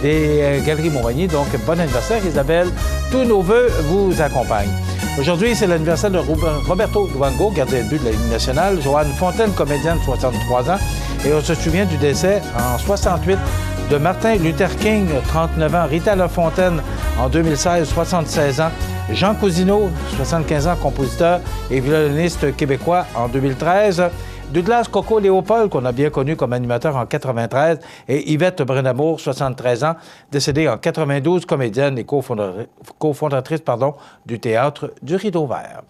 C: des Galeries Montmagny. Donc, bon anniversaire, Isabelle. Tous nos vœux vous accompagnent. Aujourd'hui, c'est l'anniversaire de Roberto Luango, gardien de but de la Ligue nationale. Joanne Fontaine, comédienne, 63 ans. Et on se souvient du décès en 68 de Martin Luther King, 39 ans. Rita Lafontaine, en 2016, 76 ans. Jean Cousineau, 75 ans, compositeur et violoniste québécois, en 2013. Douglas Coco Léopold, qu'on a bien connu comme animateur en 93, et Yvette Brenamour, 73 ans, décédée en 92, comédienne et cofondatrice du Théâtre du Rideau Vert.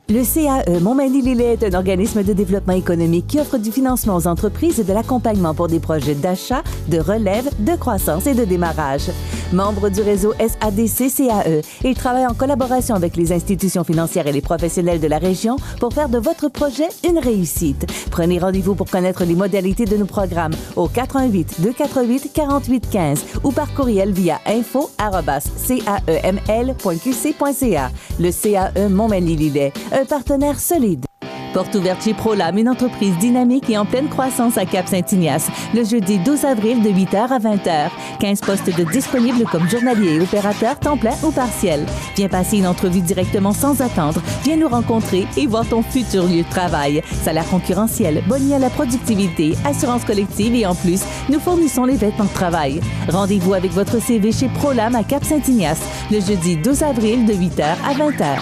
A: Le CAE Montmagny-Lillet est un organisme de développement économique qui offre du financement aux entreprises et de l'accompagnement pour des projets d'achat, de relève, de croissance et de démarrage. Membre du réseau SADC-CAE, il travaille en collaboration avec les institutions financières et les professionnels de la région pour faire de votre projet une réussite. Prenez rendez-vous pour connaître les modalités de nos programmes au 418-248-4815 ou par courriel via info@caeml.qc.ca. Le CAE Montmagny-Lillet, un partenaire solide. Porte ouverte chez ProLam, une entreprise dynamique et en pleine croissance à Cap-Saint-Ignace, le jeudi 12 avril de 8h à 20h. 15 postes de disponibles comme journalier et opérateur temps plein ou partiel. Viens passer une entrevue directement sans attendre. Viens nous rencontrer et voir ton futur lieu de travail. Salaire concurrentiel, boni à la productivité, assurance collective et en plus, nous fournissons les vêtements de travail. Rendez-vous avec votre CV chez ProLam à Cap-Saint-Ignace, le jeudi 12 avril de 8h à 20h.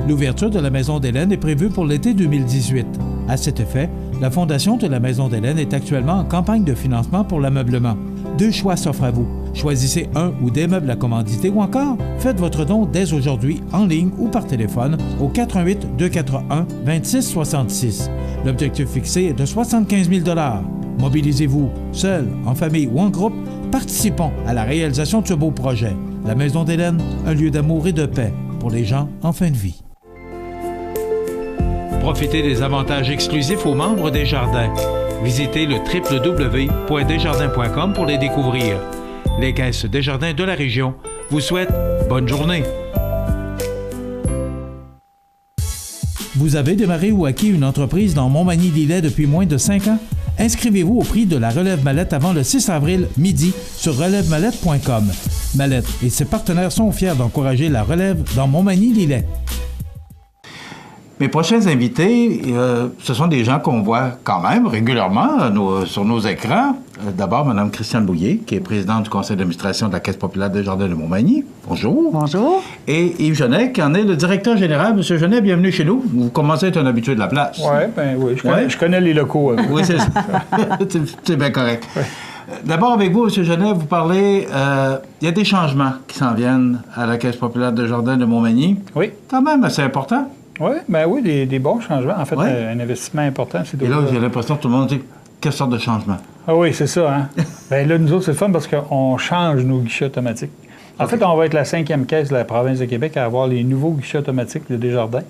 J: L'ouverture de la Maison d'Hélène est prévue pour l'été 2018. À cet effet, la Fondation de la Maison d'Hélène est actuellement en campagne de financement pour l'ameublement. 2 choix s'offrent à vous. Choisissez un ou des meubles à commanditer ou encore faites votre don dès aujourd'hui en ligne ou par téléphone au 88 241 26 66. L'objectif fixé est de 75 000 $. Mobilisez-vous, seul, en famille ou en groupe, participons à la réalisation de ce beau projet. La Maison d'Hélène, un lieu d'amour et de paix pour les gens en fin de vie.
C: Profitez des avantages exclusifs aux membres des Jardins. Visitez le www.desjardins.com pour les découvrir. Les caisses Desjardins de la région vous souhaitent bonne journée.
J: Vous avez démarré ou acquis une entreprise dans Montmagny-Lillet depuis moins de 5 ans? Inscrivez-vous au prix de la relève mallette avant le 6 avril midi sur relèvemallette.com. Mallette et ses partenaires sont fiers d'encourager la relève dans Montmagny-Lillet.
C: Mes prochains invités, ce sont des gens qu'on voit quand même régulièrement sur nos écrans. D'abord, Mme Christiane Bouillet, qui est présidente du conseil d'administration de la Caisse populaire des Jardins de Montmagny. Bonjour.
M: Bonjour.
C: Et Yves Genet, qui en est le directeur général. Monsieur Genet, bienvenue chez nous. Vous commencez à être un habitué de la place.
M: Oui, je connais les locaux.
C: Oui, c'est ça. C'est bien correct. Ouais. D'abord, avec vous, M. Genet, vous parlez, il y a des changements qui s'en viennent à la Caisse populaire des Jardins de Montmagny.
M: Oui.
C: Quand même assez important.
M: Oui, des bons changements. En fait, un investissement important.
C: Et là, j'ai l'impression que tout le monde dit quelle sorte de changement?
M: Ah oui, c'est ça. Hein? Bien là, nous autres, c'est le fun parce qu'on change nos guichets automatiques. En fait, on va être la 5e caisse de la province de Québec à avoir les nouveaux guichets automatiques de Desjardins.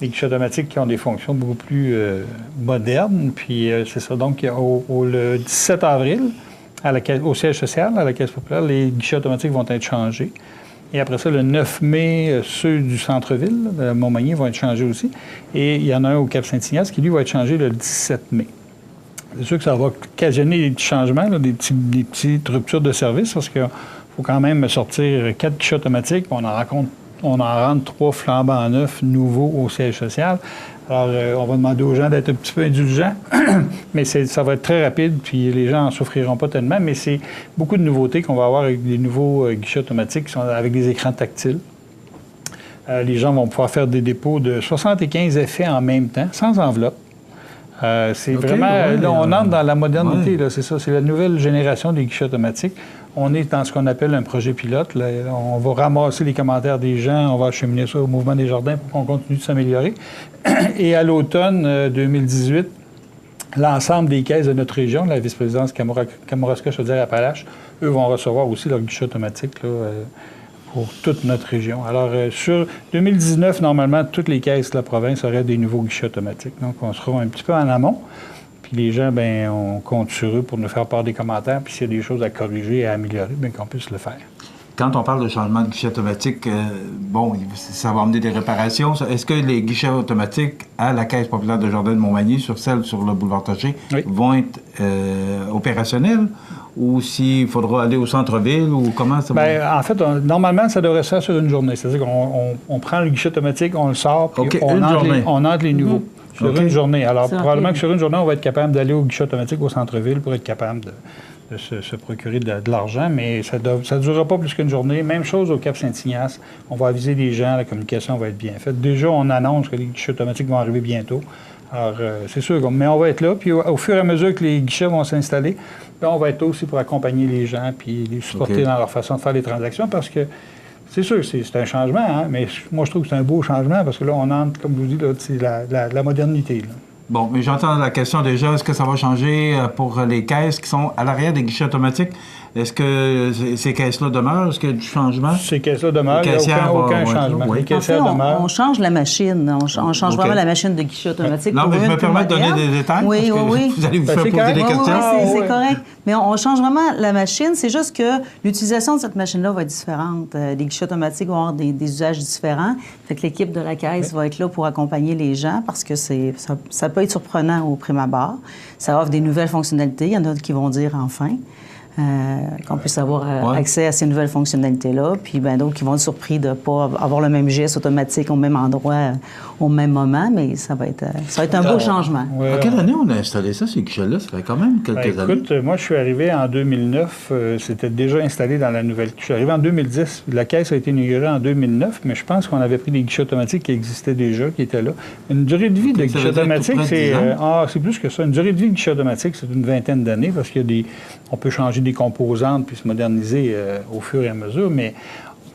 M: Des guichets automatiques qui ont des fonctions beaucoup plus modernes. Puis c'est ça. Donc, le 17 avril, au siège social, à la Caisse populaire, les guichets automatiques vont être changés. Et après ça, le 9 mai, ceux du centre-ville, de Montmagny, vont être changés aussi. Et il y en a un au Cap-Saint-Ignace qui, lui, va être changé le 17 mai. C'est sûr que ça va occasionner des petits changements, là, des petites ruptures de service, parce qu'il faut quand même sortir 4 guichets automatiques. On en rentre 3 flambants neufs nouveaux au siège social. Alors, on va demander aux gens d'être un petit peu indulgents, mais ça va être très rapide, puis les gens n'en souffriront pas tellement, mais c'est beaucoup de nouveautés qu'on va avoir avec des nouveaux guichets automatiques qui sont avec des écrans tactiles. Les gens vont pouvoir faire des dépôts de 75 effets en même temps, sans enveloppe. C'est vraiment... là, on entre dans la modernité, là, c'est ça. C'est la nouvelle génération des guichets automatiques. On est dans ce qu'on appelle un projet pilote. Là. On va ramasser les commentaires des gens, on va acheminer ça au Mouvement des Jardins pour qu'on continue de s'améliorer. Et à l'automne 2018, l'ensemble des caisses de notre région, la vice-présidence Kamouraska-Chaudière-Appalaches, eux vont recevoir aussi leur guichet automatique là, pour toute notre région. Alors, sur 2019, normalement, toutes les caisses de la province auraient des nouveaux guichets automatiques. Donc, on sera un petit peu en amont. Puis les gens, bien, on compte sur eux pour nous faire part des commentaires. Puis s'il y a des choses à corriger et à améliorer, bien qu'on puisse le faire.
C: Quand on parle de changement de guichet automatique, ça va amener des réparations. Est-ce que les guichets automatiques à la Caisse populaire de Jardins de Montmagny, sur celle sur le boulevard Taché, vont être opérationnels? Ou s'il faudra aller au centre-ville, ou comment ça va? Bien,
M: en fait, normalement, ça devrait se faire sur une journée. C'est-à-dire qu'on prend le guichet automatique, on le sort, puis on entre les nouveaux. Sur une journée. Alors, probablement que sur une journée, on va être capable d'aller au guichet automatique au centre-ville pour être capable de se procurer de l'argent, mais ça ne durera pas plus qu'une journée. Même chose au Cap-Saint-Ignace. On va aviser les gens, la communication va être bien faite. Déjà, on annonce que les guichets automatiques vont arriver bientôt. Alors, c'est sûr, mais on va être là. Puis au fur et à mesure que les guichets vont s'installer, bien, on va être là aussi pour accompagner les gens puis les supporter dans leur façon de faire les transactions parce que c'est sûr, c'est un changement, hein, mais moi, je trouve que c'est un beau changement parce que là, on entre, comme je vous dis, là, c'est la modernité. Là.
C: Bon, mais j'entends la question déjà, est-ce que ça va changer pour les caisses qui sont à l'arrière des guichets automatiques? Est-ce que ces caisses-là demeurent? Est-ce qu'il y a du changement?
M: Ces caisses-là demeurent. Il n'y a aucun changement.
C: Oui.
M: Les caissières demeurent.
N: On change la machine. On change vraiment la machine de guichet automatique.
C: Non, mais je me permets de donner des détails.
N: Oui, oui.
C: Vous allez vous faire poser des questions.
N: Oui, c'est correct. Mais on change vraiment la machine. C'est juste que l'utilisation de cette machine-là va être différente. Les guichets automatiques vont avoir des usages différents. Fait que l'équipe de la caisse va être là pour accompagner les gens parce que ça peut être surprenant au prime abord. Ça offre des nouvelles fonctionnalités. Il y en a qui vont dire enfin. Qu'on puisse avoir accès à ces nouvelles fonctionnalités-là. Puis d'autres qui vont être surpris de ne pas avoir le même geste automatique au même endroit, au même moment, mais ça va être un beau changement.
C: À quelle année on a installé ça, ces guichets-là? Ça fait quand même quelques années.
M: Écoute, moi, je suis arrivé en 2009. C'était déjà installé dans la nouvelle... Je suis arrivé en 2010. La caisse a été inaugurée en 2009, mais je pense qu'on avait pris des guichets automatiques qui existaient déjà, qui étaient là. Une durée de vie de guichet automatique, c'est plus que ça. Une durée de vie de guichet automatique, c'est une vingtaine d'années parce on peut changer des composantes puis se moderniser au fur et à mesure, mais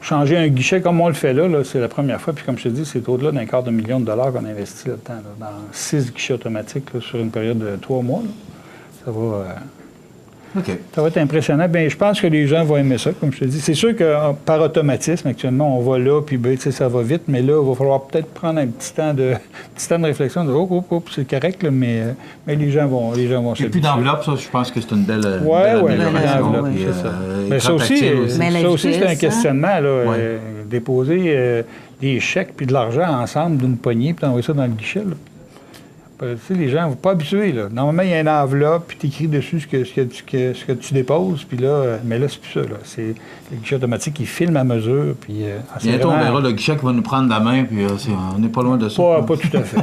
M: changer un guichet comme on le fait là c'est la première fois. Puis comme je te dis, c'est au-delà d'un $250 million qu'on a investi là-dedans, dans 6 guichets automatiques sur une période de 3 mois. Ça va... Ça va être impressionnant. Bien, je pense que les gens vont aimer ça, comme je te dis. C'est sûr que par automatisme, actuellement, on va là, puis ça va vite, mais là, il va falloir peut-être prendre un petit temps de réflexion, de c'est correct, là, mais les gens vont
C: Et puis d'enveloppe, ça, je pense que c'est une belle...
M: Oui, l'enveloppe, c'est ça. Mais ça aussi, c'est un questionnement, là. Déposer des chèques puis de l'argent ensemble d'une poignée, puis envoyer ça dans le guichet, là. Tu sais, les gens ne sont pas habitués, là. Normalement, il y a une enveloppe, puis tu écris dessus ce que tu déposes, puis là... Mais là, c'est plus ça, là. C'est le guichet automatique qui filme à mesure, puis...
C: Bientôt, on verra le guichet qui va nous prendre la main, puis on n'est pas loin de ça.
M: Pas tout à fait.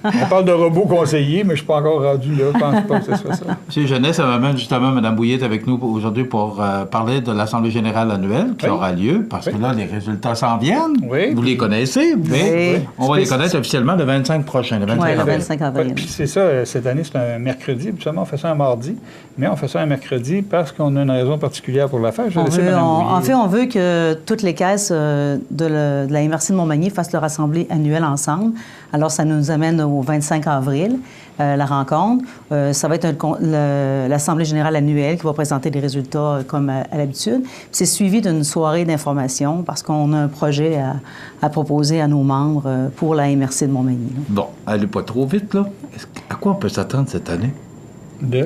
M: On parle de robots conseillers, mais je ne suis pas encore rendu là. Je pense pas que ce soit ça.
C: M. Genet, ça m'amène justement, Mme Bouillet est avec nous aujourd'hui pour parler de l'Assemblée générale annuelle qui aura lieu, parce que là, les résultats s'en viennent. Oui. Vous les connaissez, mais on va les connaître officiellement le 25 prochain, le
N: 25 avril.
M: Puis c'est ça, cette année, c'est un mercredi. Habituellement, on fait ça un mardi, mais on fait ça un mercredi parce qu'on a une raison particulière pour la faire.
N: En fait, on veut que toutes les caisses de la MRC de Montmagny fassent leur assemblée annuelle ensemble. Alors, ça nous amène au 25 avril, la rencontre. Ça va être l'Assemblée générale annuelle qui va présenter des résultats comme à l'habitude. C'est suivi d'une soirée d'information parce qu'on a un projet à proposer à nos membres pour la MRC de Montmagny.
C: Bon, allez pas trop vite, là. À quoi on peut s'attendre cette année?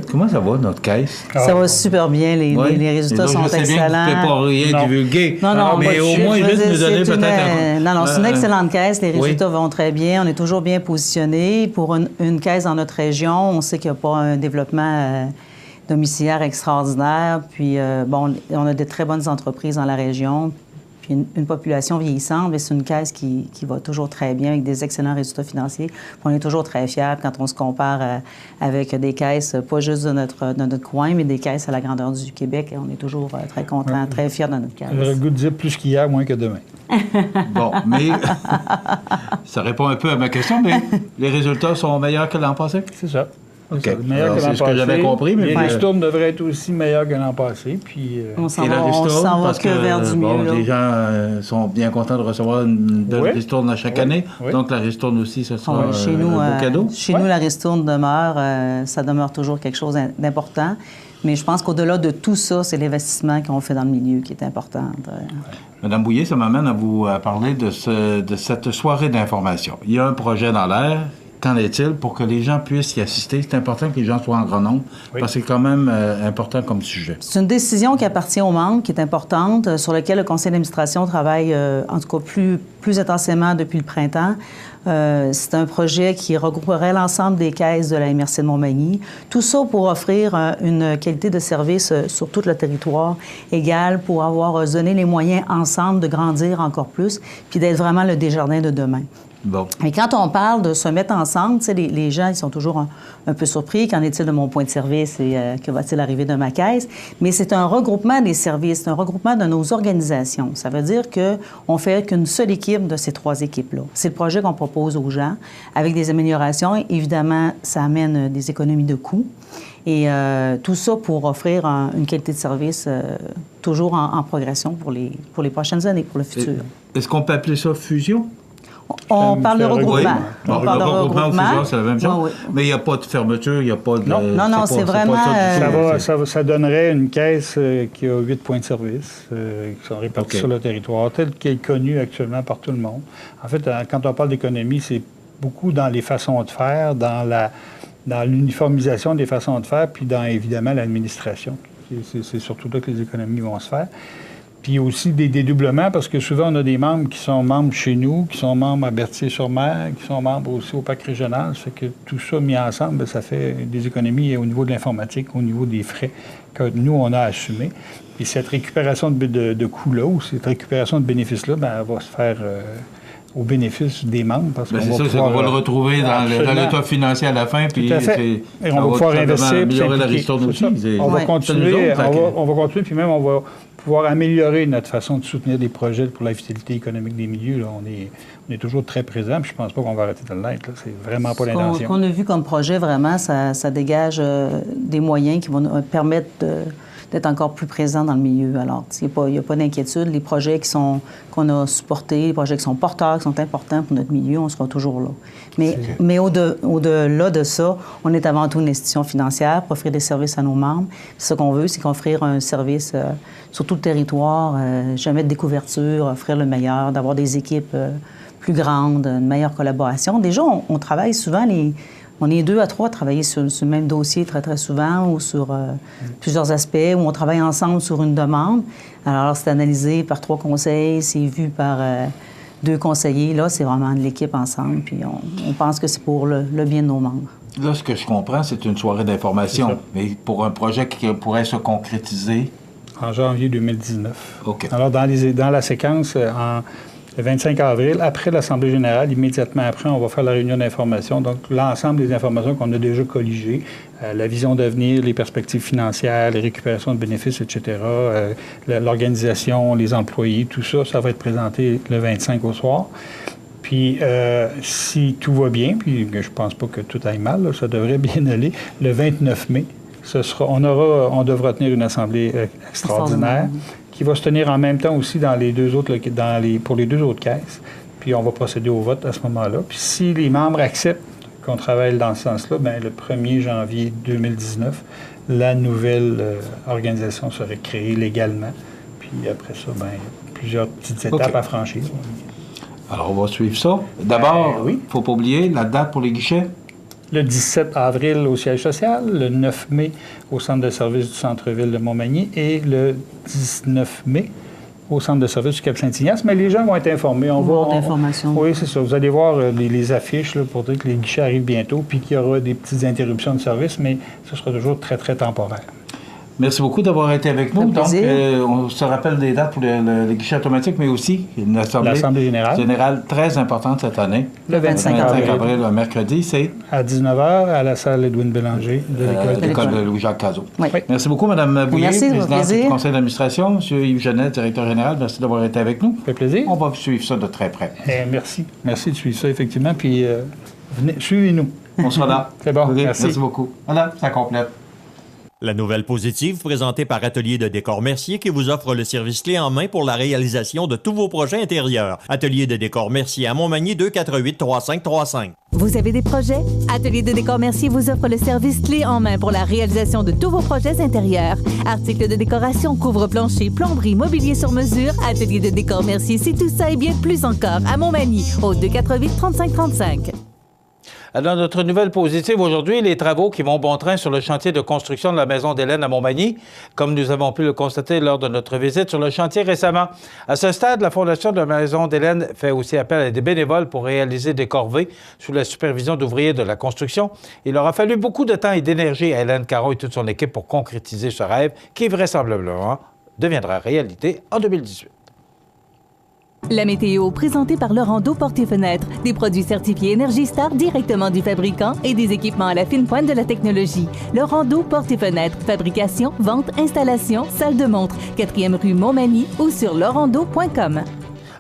C: Comment ça va, notre caisse?
N: Ça va super bien. Les résultats sont excellents. Je sais bien que vous ne pouvez pas
C: rien divulguer.
N: Non,
C: mais au moins, juste nous donner peut-être
N: Non, c'est une excellente caisse. Les résultats vont très bien. On est toujours bien positionnés. Pour une caisse dans notre région, on sait qu'il n'y a pas un développement domiciliaire extraordinaire. Puis, on a de très bonnes entreprises dans la région. Puis une population vieillissante, mais c'est une caisse qui va toujours très bien avec des excellents résultats financiers. Puis on est toujours très fiers quand on se compare avec des caisses, pas juste de notre coin, mais des caisses à la grandeur du Québec. Et on est toujours très contents, très fiers de notre caisse.
M: J'aurais le goût de dire plus qu'hier, moins que demain.
C: Bon, mais ça répond un peu à ma question, mais les résultats sont meilleurs que l'an passé?
M: C'est ça.
C: OK. C'est ce que j'avais compris. Mais
M: les ristournes devraient être aussi meilleurs que l'an passé. Puis,
N: on s'en va que vers du mieux.
C: Les gens sont bien contents de recevoir une belle ristourne à chaque année. Donc, la ristourne aussi, ce sera un beau cadeau.
N: Chez nous, la ristourne demeure. Ça demeure toujours quelque chose d'important. Mais je pense qu'au-delà de tout ça, c'est l'investissement qu'on fait dans le milieu qui est important.
C: Madame Bouillet, ça m'amène à vous parler de cette soirée d'information. Il y a un projet dans l'air. Qu'en est-il pour que les gens puissent y assister? C'est important que les gens soient en grand nombre, parce que c'est quand même important comme sujet.
N: C'est une décision qui appartient aux membres, qui est importante, sur laquelle le conseil d'administration travaille, en tout cas, plus intensément depuis le printemps. C'est un projet qui regrouperait l'ensemble des caisses de la MRC de Montmagny. Tout ça pour offrir une qualité de service sur tout le territoire égale, pour avoir donné les moyens ensemble de grandir encore plus, puis d'être vraiment le Desjardins de demain.
C: Bon.
N: Et quand on parle de se mettre ensemble, tu sais, les gens, ils sont toujours un peu surpris. Qu'en est-il de mon point de service et que va-t-il arriver de ma caisse? Mais c'est un regroupement des services, c'est un regroupement de nos organisations. Ça veut dire qu'on fait qu'une seule équipe de ces 3 équipes-là. C'est le projet qu'on propose aux gens avec des améliorations. Évidemment, ça amène des économies de coûts. Et tout ça pour offrir une qualité de service toujours en progression pour les prochaines années, pour le futur.
C: Est-ce qu'on peut appeler ça fusion?
N: On parle de regroupement.
C: Oui.
N: On parle de
C: regroupement ou fusion, c'est la même chose.
N: Oui.
C: Mais il n'y a pas de fermeture, il n'y a pas de...
N: Non, c'est vraiment...
M: Ça donnerait une caisse qui a 8 points de service qui sont répartis sur le territoire, tel qu'il est connu actuellement par tout le monde. En fait, quand on parle d'économie, c'est beaucoup dans les façons de faire, dans l'uniformisation des façons de faire, puis dans, évidemment, l'administration. C'est surtout là que les économies vont se faire. Puis aussi des dédoublements, parce que souvent, on a des membres qui sont membres chez nous, qui sont membres à Berthier-sur-Mer, qui sont membres aussi au Parc régional. Ça fait que tout ça mis ensemble, bien, ça fait des économies au niveau de l'informatique, au niveau des frais que nous, on a assumés. Et cette récupération de coûts-là, ou cette récupération de bénéfices-là, bien, elle va se faire au bénéfice des membres. Parce qu'on
C: on va le retrouver dans l'état financier à la fin. Puis
M: tout à fait. Et on va pouvoir investir.
C: Améliorer la ristourne aussi.
M: On va continuer, puis même on va pouvoir améliorer notre façon de soutenir des projets pour la vitalité économique des milieux. Là. On est toujours très présent, puis je pense pas qu'on va arrêter de l'être. C'est vraiment pas l'intention.
N: Ce qu'on a vu comme projet, vraiment, ça dégage des moyens qui vont nous permettre d'être encore plus présents dans le milieu. Alors, il n'y a pas d'inquiétude. Les projets qu'on a supportés, les projets qui sont porteurs, qui sont importants pour notre milieu, on sera toujours là. Mais au-delà de ça, on est avant tout une institution financière pour offrir des services à nos membres. Ce qu'on veut, c'est offrir un service sur tout le territoire, jamais de découverture, offrir le meilleur, d'avoir des équipes plus grandes, une meilleure collaboration. Déjà, on travaille souvent on est 2 à 3 à travailler sur le même dossier très, très souvent ou sur plusieurs aspects, où on travaille ensemble sur une demande. Alors, c'est analysé par 3 conseils, c'est vu par 2 conseillers. Là, c'est vraiment de l'équipe ensemble, puis on pense que c'est pour le bien de nos membres.
C: Là, ce que je comprends, c'est une soirée d'information, mais pour un projet qui pourrait se concrétiser...
M: En janvier 2019.
C: OK.
M: Alors, dans la séquence, le 25 avril, après l'Assemblée générale, immédiatement après, on va faire la réunion d'information. Donc, l'ensemble des informations qu'on a déjà colligées, la vision d'avenir, les perspectives financières, les récupérations de bénéfices, etc., l'organisation, les employés, tout ça, ça va être présenté le 25 au soir. Puis, si tout va bien, puis je pense pas que tout aille mal, là, ça devrait bien aller, le 29 mai, on devra tenir une assemblée extraordinaire qui va se tenir en même temps aussi pour les 2 autres caisses. Puis on va procéder au vote à ce moment-là. Puis si les membres acceptent qu'on travaille dans ce sens-là, bien, le 1er janvier 2019, la nouvelle organisation serait créée légalement. Puis après ça, bien, plusieurs petites étapes à franchir.
C: Alors, on va suivre ça. D'abord, il ne faut pas oublier la date pour les guichets.
M: Le 17 avril au siège social, le 9 mai au centre de service du centre-ville de Montmagny et le 19 mai au centre de service du Cap-Saint-Ignace. Mais les gens vont être informés. Oui, c'est ça. Vous allez voir les affiches là, pour dire que les guichets arrivent bientôt puis qu'il y aura des petites interruptions de service, mais ce sera toujours très, très temporaire.
C: Merci beaucoup d'avoir été avec nous. Donc, on se rappelle des dates pour les guichets automatiques, mais aussi une assemblée générale très importante cette année.
N: Le 25
C: avril, le mercredi, c'est?
M: À 19h, à la salle Edwin Bélanger de
C: l'école de Louis-Jacques Cazot. Oui. Merci beaucoup, Mme Bouillet, présidente du conseil d'administration. M. Yves Genet, directeur général, merci d'avoir été avec nous.
M: Ça fait plaisir.
C: On va suivre ça de très près.
M: Merci. Merci de suivre ça, effectivement. Puis, venez, suivez-nous.
C: On sera là.
M: C'est bon.
C: Okay, merci beaucoup. Voilà, ça complète.
F: La nouvelle positive présentée par Atelier de décor Mercier qui vous offre le service clé en main pour la réalisation de tous vos projets intérieurs. Atelier de décor Mercier à Montmagny 248-3535.
A: Vous avez des projets? Atelier de décor Mercier vous offre le service clé en main pour la réalisation de tous vos projets intérieurs. Articles de décoration, couvre-plancher, plomberie, mobilier sur mesure. Atelier de décor Mercier, c'est tout ça et bien plus encore à Montmagny au 248-3535.
C: Alors, notre nouvelle positive aujourd'hui, les travaux qui vont bon train sur le chantier de construction de la Maison d'Hélène à Montmagny, comme nous avons pu le constater lors de notre visite sur le chantier récemment. À ce stade, la Fondation de la Maison d'Hélène fait aussi appel à des bénévoles pour réaliser des corvées sous la supervision d'ouvriers de la construction. Il aura fallu beaucoup de temps et d'énergie à Hélène Caron et toute son équipe pour concrétiser ce rêve qui, vraisemblablement, deviendra réalité en 2018.
A: La météo, présentée par Laurent d'eau porte et fenêtres, des produits certifiés Énergie Star directement du fabricant et des équipements à la fine pointe de la technologie. Laurent d'eau porte et fenêtres, fabrication, vente, installation, salle de montre, 4e rue Montmagny ou sur laurentdeau.com.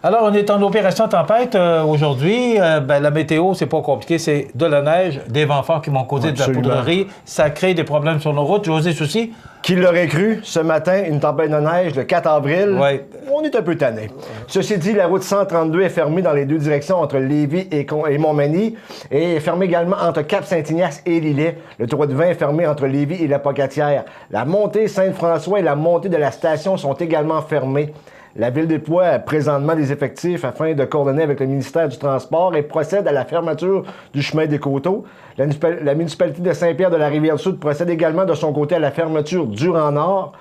C: Alors, on est en opération tempête aujourd'hui. La météo, c'est pas compliqué. C'est de la neige, des vents forts qui vont causer de la poudrerie. Ça crée des problèmes sur nos routes. José Soucy?
O: Qui l'aurait cru? Ce matin, une tempête de neige le 4 avril. Ouais. On est un peu tanné. Ceci dit, la route 132 est fermée dans les deux directions entre Lévis et Montmagny et est fermée également entre Cap-Saint-Ignace et Lillet. Le 3 de 20 est fermé entre Lévis et la Pocatière. La montée Saint-François et la montée de la station sont également fermées. La Ville déploie présentement des effectifs afin de coordonner avec le ministère du Transport et procède à la fermeture du chemin des Coteaux. La municipalité de Saint-Pierre-de-la-Rivière-du-Sud procède également de son côté à la fermeture du Rang-Nord.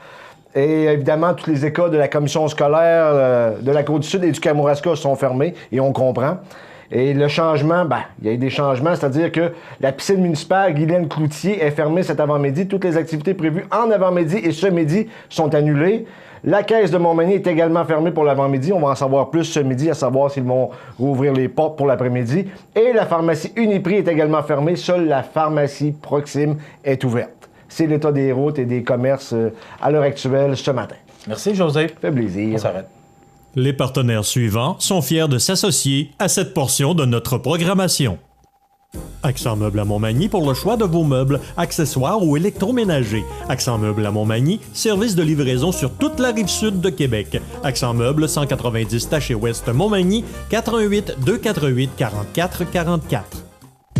O: Et évidemment, toutes les écoles de la commission scolaire de la Côte-du-Sud et du Kamouraska sont fermées, et on comprend. Et le changement, il y a eu des changements, c'est-à-dire que la piscine municipale Guylaine Cloutier est fermée cet avant-midi. Toutes les activités prévues en avant-midi et ce midi sont annulées. La caisse de Montmagny est également fermée pour l'avant-midi. On va en savoir plus ce midi, à savoir s'ils vont rouvrir les portes pour l'après-midi. Et la pharmacie Uniprix est également fermée. Seule la pharmacie Proxime est ouverte. C'est l'état des routes et des commerces à l'heure actuelle ce matin.
C: Merci, José.
O: Ça fait plaisir.
C: On s'arrête.
F: Les partenaires suivants sont fiers de s'associer à cette portion de notre programmation. Accent Meubles à Montmagny pour le choix de vos meubles, accessoires ou électroménagers. Accent Meubles à Montmagny, service de livraison sur toute la rive sud de Québec. Accent Meubles, 190 Taché Ouest Montmagny, 418 248 44 44.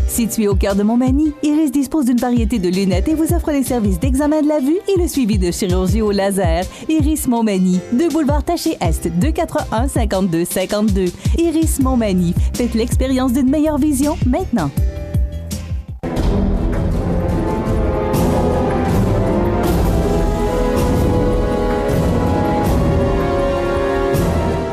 A: Situé au cœur de Montmagny, Iris dispose d'une variété de lunettes et vous offre les services d'examen de la vue et le suivi de chirurgie au laser. Iris Montmagny, 2 boulevard Taché-Est, 241-5252. Iris Montmagny, faites l'expérience d'une meilleure vision maintenant.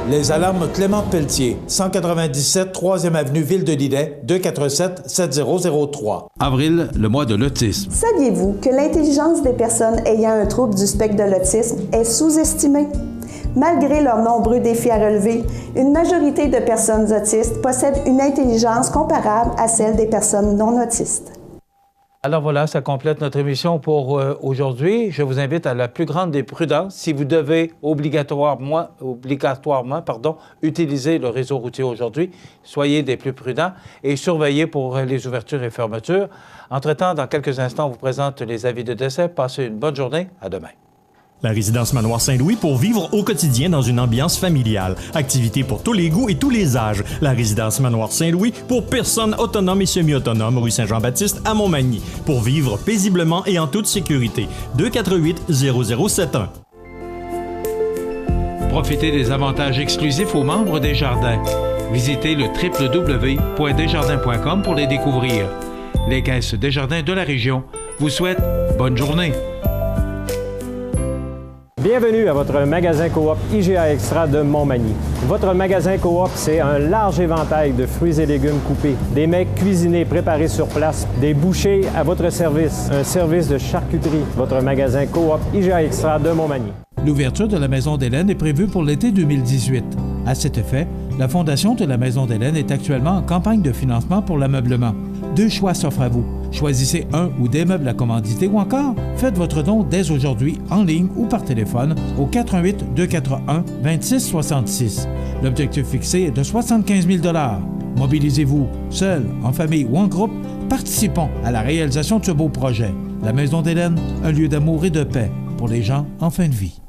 C: Les alarmes Clément Pelletier, 197 3e avenue Ville de Lillet, 247-7003.
I: Avril, le mois de l'autisme.
K: Saviez-vous que l'intelligence des personnes ayant un trouble du spectre de l'autisme est sous-estimée? Malgré leurs nombreux défis à relever, une majorité de personnes autistes possèdent une intelligence comparable à celle des personnes non autistes.
C: Alors voilà, ça complète notre émission pour aujourd'hui. Je vous invite à la plus grande des prudences. Si vous devez obligatoirement utiliser le réseau routier aujourd'hui, soyez des plus prudents et surveillez pour les ouvertures et fermetures. Entre-temps, dans quelques instants, on vous présente les avis de décès. Passez une bonne journée. À demain.
F: La résidence Manoir Saint-Louis pour vivre au quotidien dans une ambiance familiale. Activités pour tous les goûts et tous les âges. La résidence Manoir Saint-Louis pour personnes autonomes et semi-autonomes, rue Saint-Jean-Baptiste à Montmagny. Pour vivre paisiblement et en toute sécurité. 248-0071.
I: Profitez des avantages exclusifs aux membres des Jardins. Visitez le www.desjardins.com pour les découvrir. Les caisses Desjardins de la région vous souhaitent bonne journée.
H: Bienvenue à votre magasin Coop IGA Extra de Montmagny. Votre magasin Coop, c'est un large éventail de fruits et légumes coupés, des mets cuisinés préparés sur place, des bouchées à votre service, un service de charcuterie. Votre magasin Coop IGA Extra de Montmagny.
J: L'ouverture de la Maison d'Hélène est prévue pour l'été 2018. À cet effet, la Fondation de la Maison d'Hélène est actuellement en campagne de financement pour l'ameublement. 2 choix s'offrent à vous. Choisissez un ou des meubles à commanditer ou encore faites votre don dès aujourd'hui en ligne ou par téléphone au 418-241-2666. L'objectif fixé est de 75 000 $. Mobilisez-vous, seul, en famille ou en groupe, participons à la réalisation de ce beau projet. La Maison d'Hélène, un lieu d'amour et de paix pour les gens en fin de vie.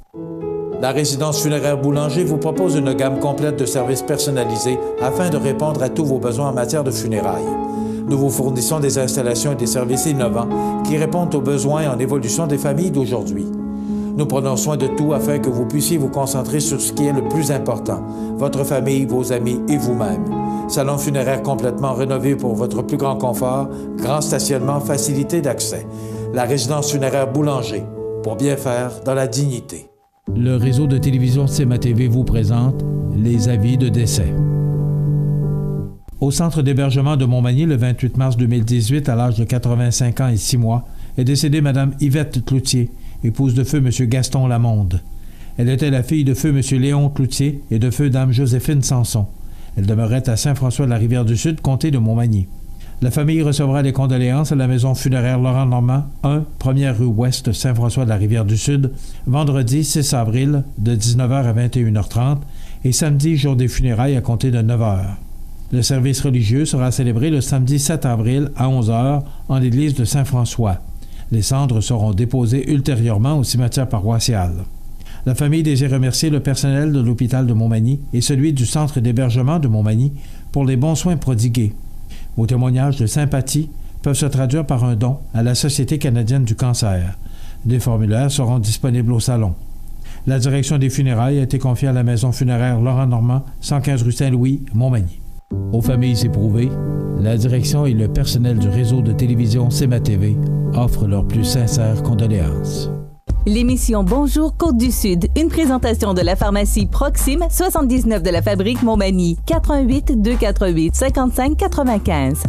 C: La résidence funéraire Boulanger vous propose une gamme complète de services personnalisés afin de répondre à tous vos besoins en matière de funérailles. Nous vous fournissons des installations et des services innovants qui répondent aux besoins en évolution des familles d'aujourd'hui. Nous prenons soin de tout afin que vous puissiez vous concentrer sur ce qui est le plus important, votre famille, vos amis et vous-même. Salon funéraire complètement rénové pour votre plus grand confort, grand stationnement, facilité d'accès. La résidence funéraire Boulanger, pour bien faire dans la dignité.
J: Le réseau de télévision CMA-TV vous présente les avis de décès. Au centre d'hébergement de Montmagny, le 28 mars 2018, à l'âge de 85 ans et 6 mois, est décédée Mme Yvette Cloutier, épouse de feu M. Gaston Lamonde. Elle était la fille de feu M. Léon Cloutier et de feu Dame Joséphine Sanson. Elle demeurait à Saint-François-de-la-Rivière-du-Sud, comté de Montmagny. La famille recevra les condoléances à la maison funéraire Laurent Normand, 1, 1er rue Ouest, Saint-François-de-la-Rivière-du-Sud, vendredi 6 avril, de 19h à 21h30, et samedi, jour des funérailles, à compter de 9 h. Le service religieux sera célébré le samedi 7 avril à 11 h en l'église de Saint-François. Les cendres seront déposées ultérieurement au cimetière paroissial. La famille désire remercier le personnel de l'hôpital de Montmagny et celui du centre d'hébergement de Montmagny pour les bons soins prodigués. Vos témoignages de sympathie peuvent se traduire par un don à la Société canadienne du cancer. Des formulaires seront disponibles au salon. La direction des funérailles a été confiée à la maison funéraire Laurent Normand, 115 rue Saint-Louis, Montmagny. Aux familles éprouvées, la direction et le personnel du réseau de télévision CMA-TV offrent leurs plus sincères condoléances.
A: L'émission Bonjour Côte-du-Sud, une présentation de la pharmacie Proxime, 79 de la Fabrique Montmagny, 88 248 55 95.